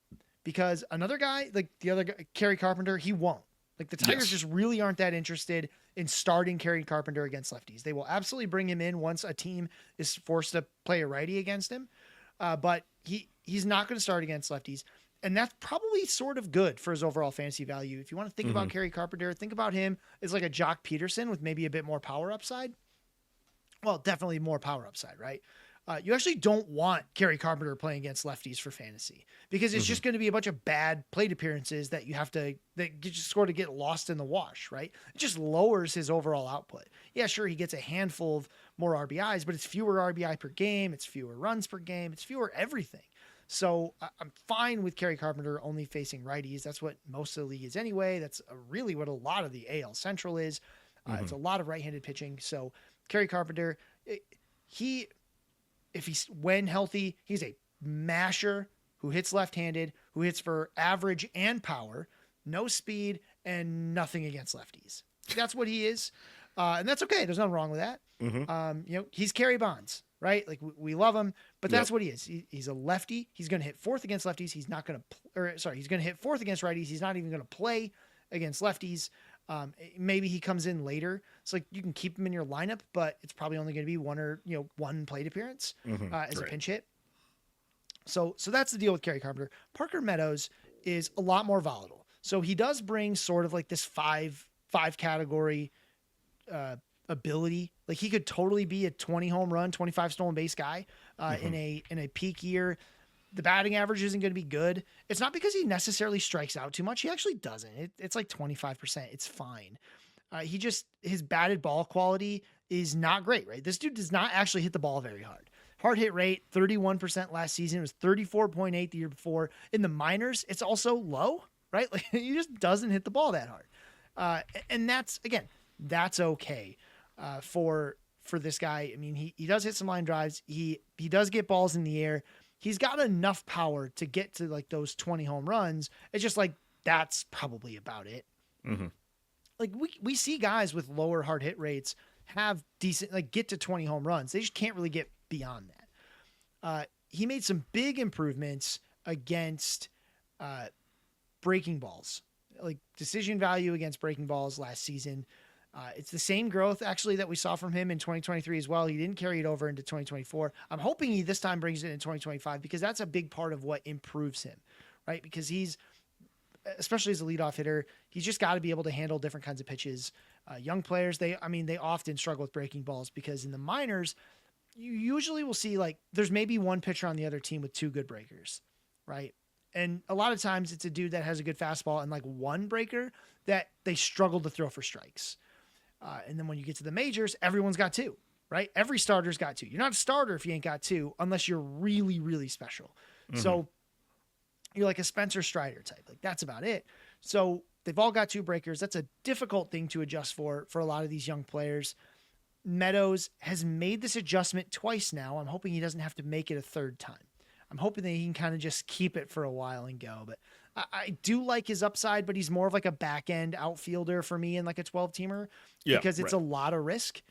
Because another guy, like the other guy, Kerry Carpenter, he won't. Like the Tigers just really aren't that interested in starting Kerry Carpenter against lefties. They will absolutely bring him in once a team is forced to play a righty against him. But he's not going to start against lefties. And that's probably sort of good for his overall fantasy value. If you want to think about Kerry Carpenter, think about him as like a Jock Peterson with maybe a bit more power upside. Well, definitely more power upside, right? You actually don't want Kerry Carpenter playing against lefties for fantasy because it's just going to be a bunch of bad plate appearances that just sort of get lost in the wash, right? It just lowers his overall output. Yeah, sure, he gets a handful of more RBIs, but it's fewer RBI per game, it's fewer runs per game, it's fewer everything. So I'm fine with Kerry Carpenter only facing righties. That's what most of the league is anyway. That's really what a lot of the AL Central is. It's a lot of right-handed pitching. So Kerry Carpenter, when healthy, he's a masher who hits left-handed, who hits for average and power, no speed, and nothing against lefties. That's what he is. And that's okay. There's nothing wrong with that. He's Kerry Bonds, right? Like we love him, but that's what he is. He's a lefty. He's going to hit fourth against lefties. He's not going to, he's going to hit fourth against righties. He's not even going to play against lefties. Maybe he comes in later. It's like you can keep him in your lineup, but it's probably only going to be one plate appearance as a pinch hit. So that's the deal with Kerry Carpenter. Parker Meadows is a lot more volatile. So he does bring sort of like this five category ability. Like he could totally be a 20 home run, 25 stolen base guy in a peak year. The batting average isn't going to be good. It's not because he necessarily strikes out too much. He actually doesn't. It's like 25%. It's fine. His batted ball quality is not great, right? This dude does not actually hit the ball very hard. Hard hit rate, 31% last season. It was 34.8 the year before. In the minors, it's also low, right? Like he just doesn't hit the ball that hard. And that's okay for this guy. I mean, he does hit some line drives. He does get balls in the air. He's got enough power to get to like those 20 home runs. It's just like, that's probably about it. Like we see guys with lower hard hit rates have decent, like get to 20 home runs. They just can't really get beyond that. He made some big improvements against breaking balls, like decision value against breaking balls last season. It's the same growth actually that we saw from him in 2023 as well. He didn't carry it over into 2024. I'm hoping he this time brings it in 2025 because that's a big part of what improves him, right? Because he's, especially as a leadoff hitter, he's just got to be able to handle different kinds of pitches. Young players, they often struggle with breaking balls because in the minors, you usually will see like there's maybe one pitcher on the other team with two good breakers, right? And a lot of times it's a dude that has a good fastball and like one breaker that they struggle to throw for strikes. And then when you get to the majors, everyone's got two, right? Every starter's got two. You're not a starter if you ain't got two, unless you're really, really special. So you're like a Spencer Strider type. Like that's about it. So they've all got two breakers. That's a difficult thing to adjust for a lot of these young players. Meadows has made this adjustment twice now. I'm hoping he doesn't have to make it a third time. I'm hoping that he can kind of just keep it for a while and go. But I do like his upside, but he's more of like a back end outfielder for me in like a 12-teamer because it's a lot of risk.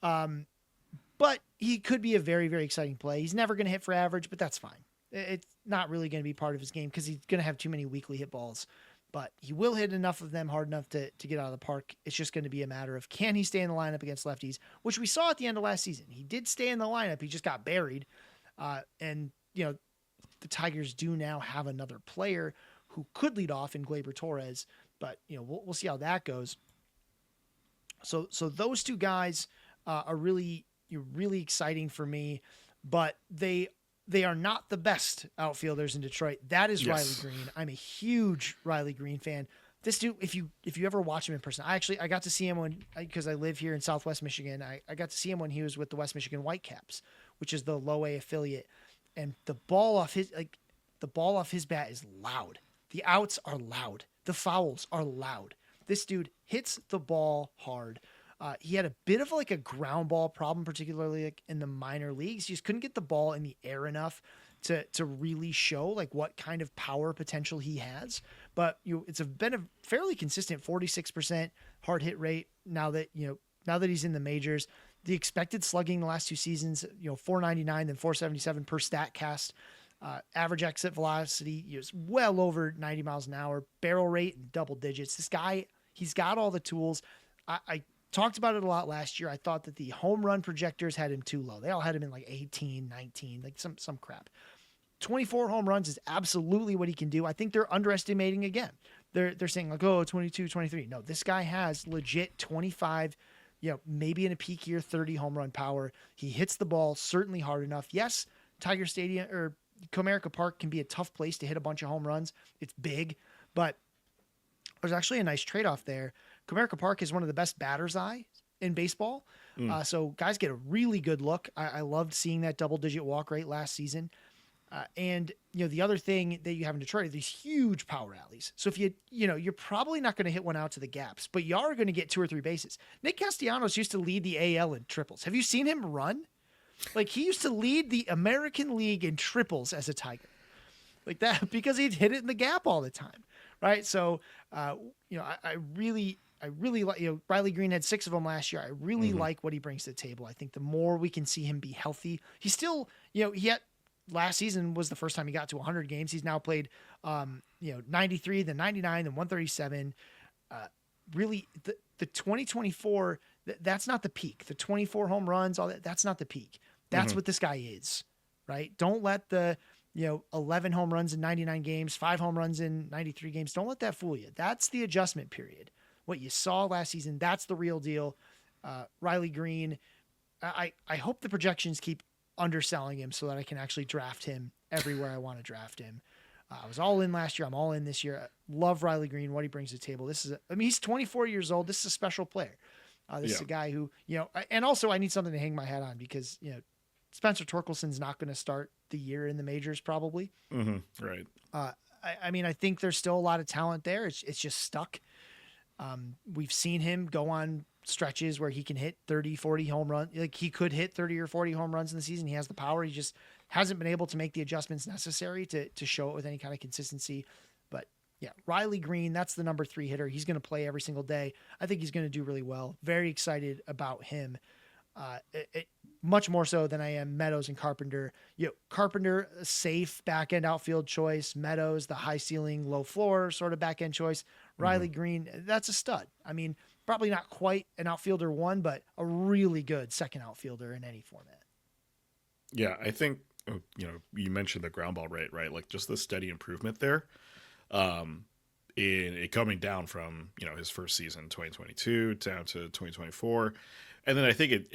But he could be a very, very exciting play. He's never going to hit for average, but that's fine. It's not really going to be part of his game because he's going to have too many weekly hit balls. But he will hit enough of them hard enough to get out of the park. It's just going to be a matter of can he stay in the lineup against lefties, which we saw at the end of last season. He did stay in the lineup. He just got buried. And, the Tigers do now have another player who could lead off in Gleyber Torres, but we'll see how that goes. So those two guys are really exciting for me, but they they are not the best outfielders in Detroit. That is Riley Yes. Green. I'm a huge Riley Green fan. This dude, if you ever watch him in person, I got to see him when, because I live here in Southwest Michigan. I got to see him when he was with the West Michigan Whitecaps, which is the low A affiliate, and the ball off his bat is loud. The outs are loud. The fouls are loud. This dude hits the ball hard. He had a bit of like a ground ball problem, particularly like in the minor leagues. He just couldn't get the ball in the air enough to really show like what kind of power potential he has. But been a fairly consistent 46% hard hit rate now that he's in the majors. The expected slugging the last two seasons, 499 then 477 per Statcast. Average exit velocity is well over 90 miles an hour. Barrel rate in double digits. This guy, he's got all the tools. I talked about it a lot last year. I thought that the home run projectors had him too low. They all had him in like 18, 19, like some crap. 24 home runs is absolutely what he can do. I think they're underestimating again. They're saying like, oh, 22, 23. No, this guy has legit 25, maybe in a peak year, 30 home run power. He hits the ball certainly hard enough. Yes, Tiger Stadium or Comerica Park can be a tough place to hit a bunch of home runs. It's big, but there's actually a nice trade-off there. Comerica Park is one of the best batter's eye in baseball. So guys get a really good look. I loved seeing that double-digit walk rate last season. And the other thing that you have in Detroit are these huge power alleys. So if you're probably not going to hit one out to the gaps, but you are going to get 2 or 3 bases. Nick Castellanos used to lead the AL in triples. Have you seen him run? Like he used to lead the American League in triples as a Tiger, like that, because he'd hit it in the gap all the time. Right. So, I really like, Riley Green had 6 of them last year. I really like what he brings to the table. I think the more we can see him be healthy, he's still, last season was the first time he got to 100 games. He's now played, 93, then 99, then 137. Really the 2024, that's not the peak. The 24 home runs, all that's not the peak. That's what this guy is, right? Don't let the, 11 home runs in 99 games, 5 home runs in 93 games. Don't let that fool you. That's the adjustment period. What you saw last season, that's the real deal. Riley Green, I hope the projections keep underselling him so that I can actually draft him everywhere I want to draft him. I was all in last year. I'm all in this year. Love Riley Green, what he brings to the table. He's 24 years old. This is a special player. This is a guy who, and also I need something to hang my hat on because, Spencer Torkelson's not going to start the year in the majors probably. Right. I think there's still a lot of talent there. It's just stuck. We've seen him go on stretches where he can hit 30, 40 home runs. Like he could hit 30 or 40 home runs in the season. He has the power. He just hasn't been able to make the adjustments necessary to show it with any kind of consistency. But yeah, Riley Green, that's the number 3 hitter. He's going to play every single day. I think he's going to do really well. Very excited about him. Much more so than I am Meadows and Carpenter. Carpenter, a safe back end outfield choice. Meadows, the high ceiling, low floor sort of back end choice. Riley Green, that's a stud. Probably not quite an outfielder 1, but a really good second outfielder in any format. Yeah, I think you mentioned the ground ball rate, right? Like just the steady improvement there. In it coming down from his first season 2022 down to 2024, and then I think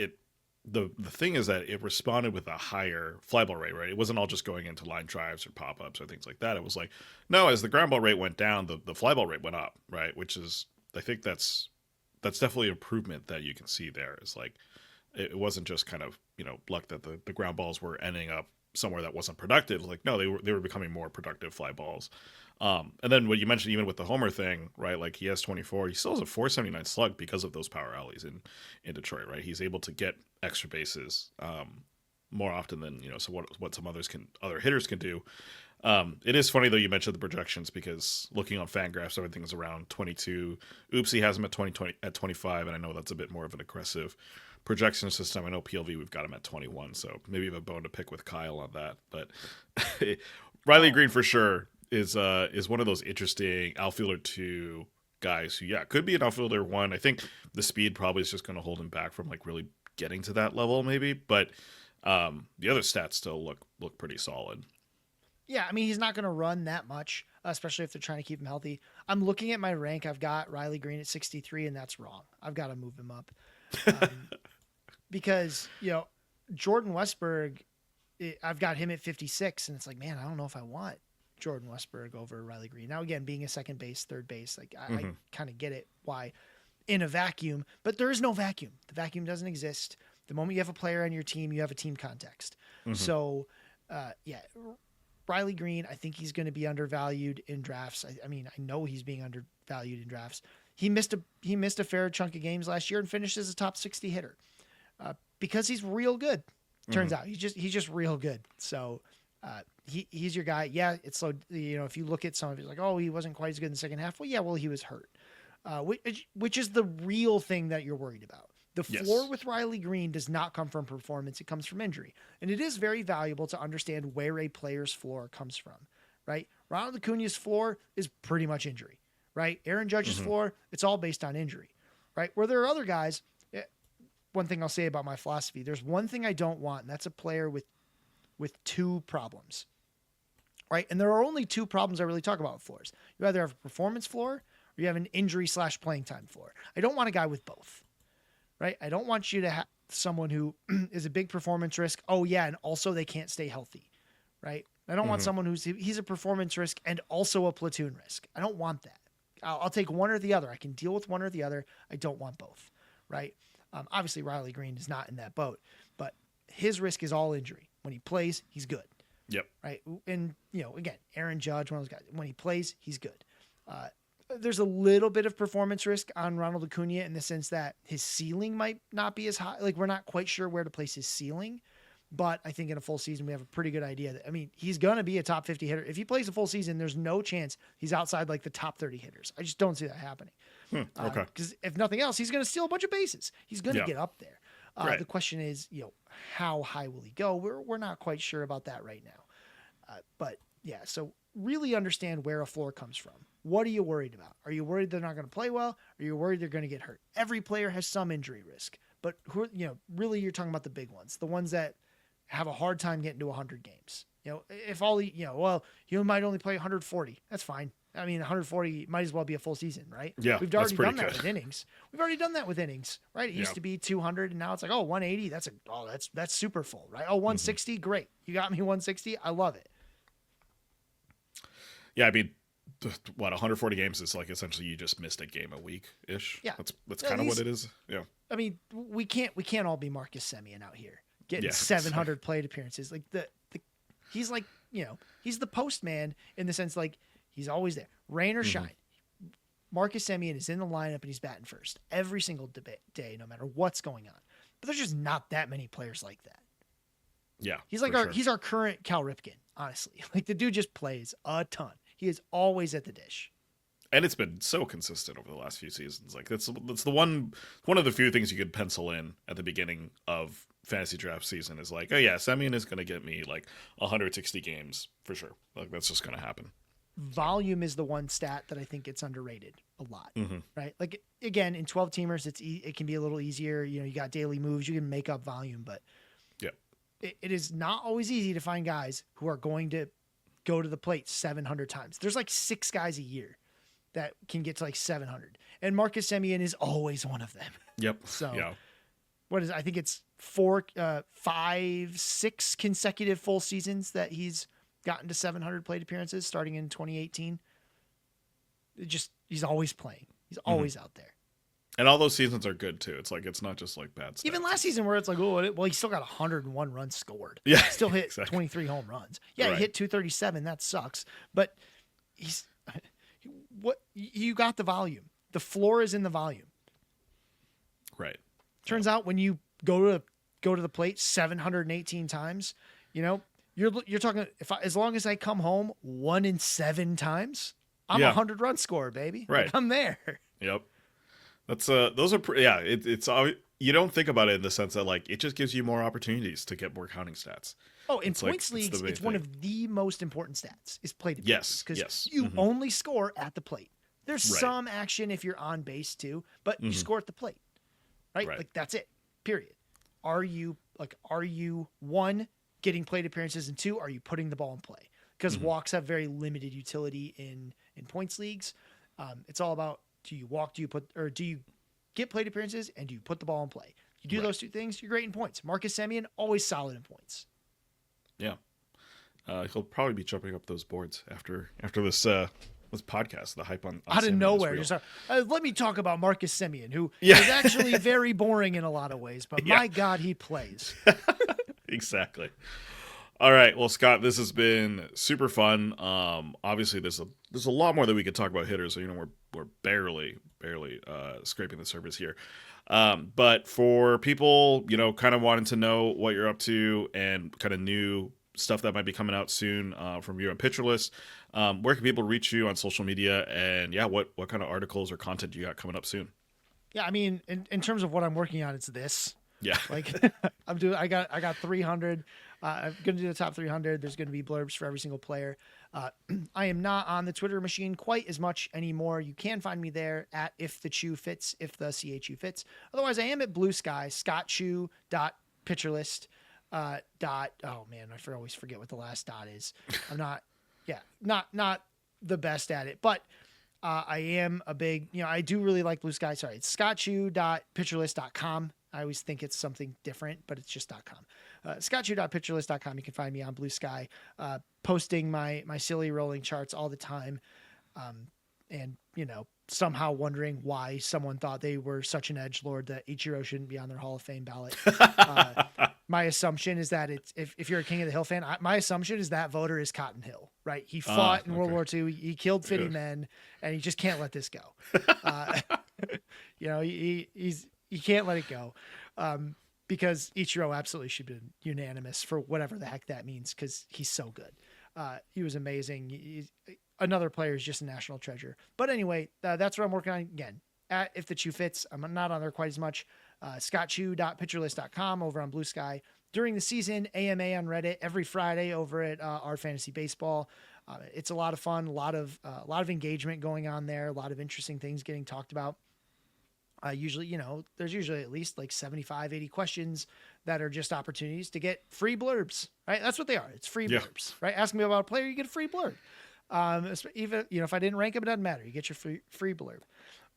the thing is that it responded with a higher fly ball rate, right? It wasn't all just going into line drives or pop ups or things like that. It was like, no, as the ground ball rate went down, the fly ball rate went up, right? Which is, I think that's definitely an improvement that you can see there. Is like it wasn't just kind of luck that the ground balls were ending up somewhere that wasn't productive. Like no, they were becoming more productive fly balls. And then what you mentioned, even with the homer thing, right? Like he has 24, he still has a 479 slug because of those power alleys in Detroit, right? He's able to get extra bases more often than so what some other hitters can do. It is funny though you mentioned the projections because looking on Fangraphs, everything's around 22. Oopsie has him at 25, and I know that's a bit more of an aggressive projection system. I know PLV we've got him at 21, so maybe you have a bone to pick with Kyle on that. But Riley Green for sure is one of those interesting outfielder 2 guys who could be an outfielder 1. I think the speed probably is just going to hold him back from like really getting to that level maybe, but the other stats still look pretty solid. Yeah, he's not going to run that much, especially if they're trying to keep him healthy. I'm looking at my rank. I've got Riley Green at 63, and that's wrong. I've got to move him up because Jordan Westburg I've got him at 56, and it's like, man, I don't know if I want Jordan Westberg over Riley Green. Now, again, being a second base, third base, like I kind of get it why in a vacuum, but there is no vacuum. The vacuum doesn't exist. The moment you have a player on your team, you have a team context. So, yeah, Riley Green, I think he's going to be undervalued in drafts. I mean, I know he's being undervalued in drafts. He missed a fair chunk of games last year and finished as a top 60 hitter because he's real good. Turns out he's just real good. So he's your guy. Yeah, it's so, if you look at some of it, like, oh, he wasn't quite as good in the second half. Well, yeah, he was hurt, which is the real thing that you're worried about. The floor with Riley Green does not come from performance. It comes from injury. And it is very valuable to understand where a player's floor comes from, right? Ronald Acuna's floor is pretty much injury, right? Aaron Judge's floor, it's all based on injury, right? Where there are other guys, one thing I'll say about my philosophy, there's one thing I don't want, and that's a player with two problems, right? And there are only two problems I really talk about with floors. You either have a performance floor or you have an injury/playing time floor. I don't want a guy with both. Right? I don't want you to have someone who is a big performance risk. Oh yeah. And also they can't stay healthy. Right? I don't want someone he's a performance risk and also a platoon risk. I don't want that. I'll take one or the other. I can deal with one or the other. I don't want both. Right? Obviously Riley Green is not in that boat, but his risk is all injury. When he plays, he's good. Yep. Right. And again, Aaron Judge, one of those guys, when he plays, he's good. There's a little bit of performance risk on Ronald Acuna in the sense that his ceiling might not be as high. Like, we're not quite sure where to place his ceiling, but I think in a full season, we have a pretty good idea that, he's going to be a top 50 hitter. If he plays a full season, there's no chance he's outside like the top 30 hitters. I just don't see that happening. Okay. Because if nothing else, he's going to steal a bunch of bases. He's going to get up there. Right. The question is, how high will he go? We're not quite sure about that right now. But yeah, so really understand where a floor comes from. What are you worried about? Are you worried they're not going to play well? Are you worried they're going to get hurt? Every player has some injury risk, but really you're talking about the big ones, the ones that have a hard time getting to 100 games. If all you might only play 140, that's fine. 140 might as well be a full season, right? Yeah, we've already done that with innings. We've already done that with innings, right? It used to be 200, and now it's like, 180. That's super full, right? 160, great. You got me 160. I love it. Yeah, 140 games is like essentially you just missed a game a week ish. Yeah, that's kind of what it is. Yeah. We can't all be Marcus Semien out here getting 700 plate appearances. Like he's like he's the postman in the sense like he's always there, rain or shine. Marcus Semien is in the lineup and he's batting first every single day, no matter what's going on. But there's just not that many players like that. Yeah, he's like he's our current Cal Ripken, honestly. Like the dude just plays a ton. He is always at the dish. And it's been so consistent over the last few seasons. Like that's the one of the few things you could pencil in at the beginning of fantasy draft season is like, oh yeah, Semien is going to get me like 160 games for sure. Like that's just going to happen. Volume is the one stat that I think gets underrated a lot, right? Like again, in 12 teamers, it can be a little easier. You got daily moves, you can make up volume, but it is not always easy to find guys who are going to go to the plate 700 times. There's like 6 guys a year that can get to like 700. And Marcus Semien is always one of them. Yep. So I think it's 5, 6 consecutive full seasons that he's gotten to 700 plate appearances starting in 2018. He's always playing. He's always out there. And all those seasons are good too. It's like, it's not just like bad stuff. Even last season where it's like, he still got 101 runs scored. Yeah. He still hit 23 home runs. Yeah. He hit 237. That sucks. But you got the volume. The floor is in the volume. Right. Turns out when you go to the plate 718 times, you're talking, as long as I come home 1 in 7 times, I'm 100 run scorer, baby. Right. Like, I'm there. Yep. That's those are it's you don't think about it in the sense that like it just gives you more opportunities to get more counting stats. Oh, in points leagues, it's one of the most important stats is plate appearances. Yes. Because you only score at the plate. There's some action if you're on base too, but you score at the plate. Right? Like that's it. Period. Are you 1 getting plate appearances and 2 are you putting the ball in play? Because walks have very limited utility in points leagues. It's all about do you walk, do you get plate appearances and do you put the ball in play? You do those 2 things, you're great in points. Marcus Semien always solid in points. Yeah. He'll probably be jumping up those boards after this podcast. The hype on Out of Simeon is nowhere, real. just let me talk about Marcus Semien, who Yeah. is actually very boring in a lot of ways, but Yeah. my God, he plays. Exactly. All right. Well, Scott, this has been super fun. Obviously, there's a lot more that we could talk about hitters. So, we're barely scraping the surface here. But for people, kind of wanting to know what you're up to and kind of new stuff that might be coming out soon from you on Pitcher List, where can people reach you on social media? And yeah, what kind of articles or content you got coming up soon? Yeah, I mean, in terms of what I'm working on, it's this. Yeah. Like I got 300. I'm gonna do the top 300. There's gonna be blurbs for every single player. I am not on the Twitter machine quite as much anymore. You can find me there at if the chew fits, if the CHU fits. Otherwise, I am at Blue Sky, scottchew.pitcherlist. Oh man, I always forget what the last dot is. I'm not the best at it, but I am a big, I do really like Blue Sky. Sorry, it's scottchew.pitcherlist.com. I always think it's something different, but it's just .com. Scottchew.pitcherlist.com. You can find me on Blue Sky, posting my silly rolling charts all the time. And, somehow wondering why someone thought they were such an edgelord that Ichiro shouldn't be on their Hall of Fame ballot. My assumption is that if you're a King of the Hill fan, my assumption is that voter is Cotton Hill, right? He fought in World War II. He killed 50 men, and he just can't let this go. He can't let it go. Because Ichiro absolutely should be unanimous for whatever the heck that means, because he's so good. He was amazing. Another player is just a national treasure. But anyway, that's what I'm working on again. At If the Chew Fits, I'm not on there quite as much. scottchew.pitcherlist.com over on Blue Sky. During the season, AMA on Reddit every Friday over at Our Fantasy Baseball. It's a lot of fun, a lot of engagement going on there, a lot of interesting things getting talked about. Usually, there's usually at least like 75, 80 questions that are just opportunities to get free blurbs, right? That's what they are. It's free blurbs, right? Ask me about a player, you get a free blurb. Even, if I didn't rank him, it doesn't matter. You get your free blurb,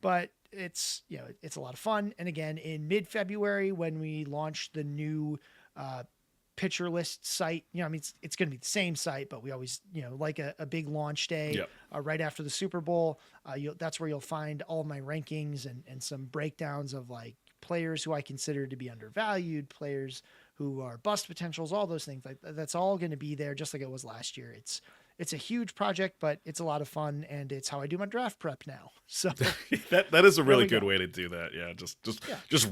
but it's a lot of fun. And again, in mid-February, when we launch the new, Pitcher List site, it's going to be the same site, but we always, like a big launch day right after the Super Bowl. That's where you'll find all of my rankings and some breakdowns of like players who I consider to be undervalued, players who are bust potentials, all those things. Like that's all going to be there, just like it was last year. It's a huge project, but it's a lot of fun, and it's how I do my draft prep now. So that is a really good way to do that. Yeah, just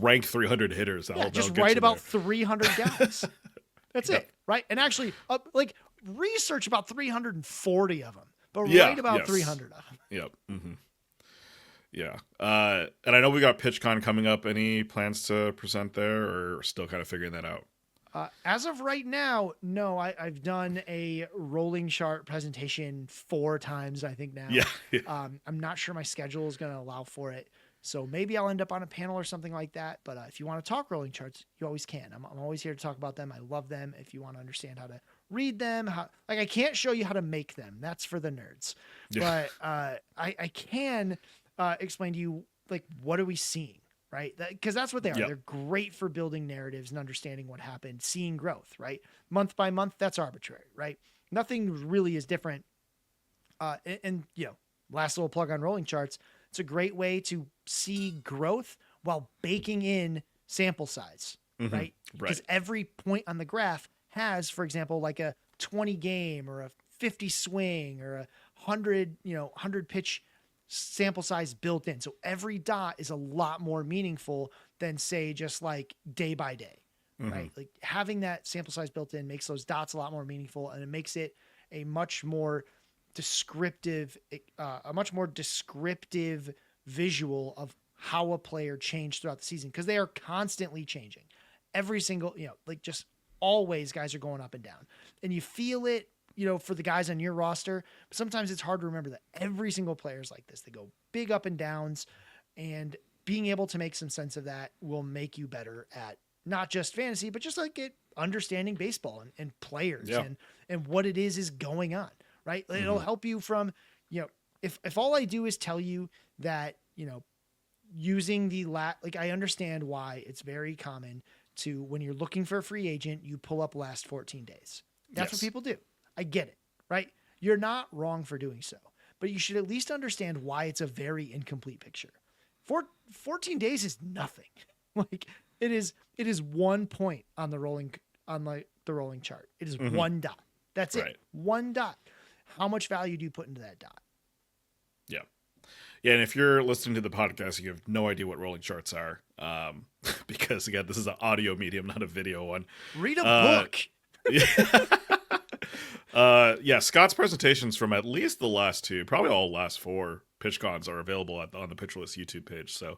rank 300 hitters. Just write about 300 guys. That's it, right? And actually, research about 340 of them, but write about 300 of them. Yep. Mm-hmm. Yeah. And I know we got PitchCon coming up. Any plans to present there, or still kind of figuring that out? As of right now, no. I've done a rolling chart presentation 4 times, I think now. Yeah. I'm not sure my schedule is going to allow for it. So maybe I'll end up on a panel or something like that. But if you want to talk rolling charts, you always can. I'm always here to talk about them. I love them. If you want to understand how to read them, I can't show you how to make them. That's for the nerds. Yeah. But I can explain to you, like, what are we seeing, right? Because that's what they are. Yep. They're great for building narratives and understanding what happened, seeing growth, right? Month by month, that's arbitrary, right? Nothing really is different. Last little plug on rolling charts. It's a great way to see growth while baking in sample size, right? Because every point on the graph has, for example, like a 20 game or a 50 swing or a 100 pitch sample size built in. So every dot is a lot more meaningful than, say, just like day by day, right? Like having that sample size built in makes those dots a lot more meaningful, and it makes it a much more descriptive visual of how a player changed throughout the season, because they are constantly changing. Every single, just always guys are going up and down, and you feel it, for the guys on your roster. But sometimes it's hard to remember that every single player is like this. They go big up and downs, and being able to make some sense of that will make you better at not just fantasy, but just like understanding baseball and players and what it is going on. Right. It'll help you from, if all I do is tell you that, using I understand why it's very common to, when you're looking for a free agent, you pull up last 14 days. That's what Yes. people do. I get it, right? You're not wrong for doing so, but you should at least understand why it's a very incomplete picture. 14 days is nothing. Like it is 1 point on the rolling chart. It is Hmm. one dot. That's it. Right. One dot. How much value do you put into that dot? Yeah. Yeah, and if you're listening to the podcast, you have no idea what rolling charts are, because again, this is an audio medium, not a video one. Read a Uh, book. yeah. Yeah, Scott's presentations from at least the last two, probably all last four PitchCons are available on the Pitcherless YouTube page. So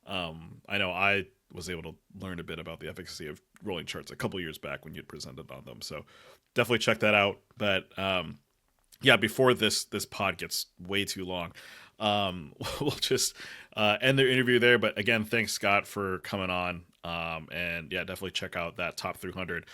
I know I was able to learn a bit about the efficacy of rolling charts a couple years back when you'd presented on them. So definitely check that out. But yeah, before this pod gets way too long, we'll just end their interview there. But again, thanks Scott for coming on. And yeah, definitely check out that top 300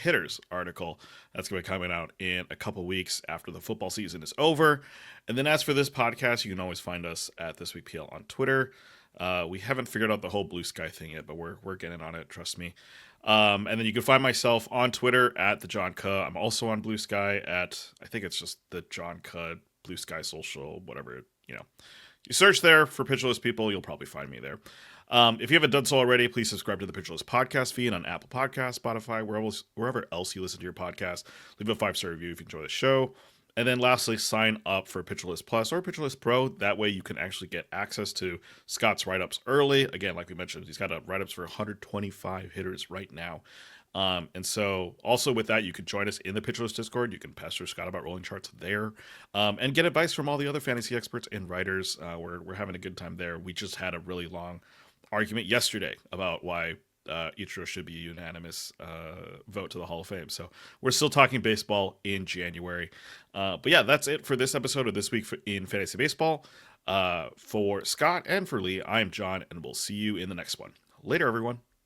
hitters article that's going to be coming out in a couple weeks after the football season is over. And then as for this podcast, you can always find us at This Week PL on Twitter. We haven't figured out the whole Blue Sky thing yet, but we're getting on it, trust me. And then you can find myself on Twitter at the John Cuh. I'm also on Blue Sky at, I think it's just the John Cuh Blue Sky Social, whatever, you know. You search there for Pitcherless People, you'll probably find me there. If you haven't done so already, please subscribe to the Pitcherless podcast feed on Apple Podcasts, Spotify, wherever else you listen to your podcast. Leave a 5-star review if you enjoy the show. And then lastly, sign up for Pitcherless Plus or Pitcherless Pro. That way you can actually get access to Scott's write-ups early. Again, like we mentioned, he's got write-ups for 125 hitters right now. And so also with that, you can join us in the Pitcherless Discord. You can pester Scott about rolling charts there, and get advice from all the other fantasy experts and writers. We're having a good time there. We just had a really long argument yesterday about why Ichiro should be a unanimous vote to the Hall of Fame. So we're still talking baseball in January. But yeah, that's it for this episode of This Week in Fantasy Baseball. For Scott and for Lee, I'm John, and we'll see you in the next one. Later, everyone.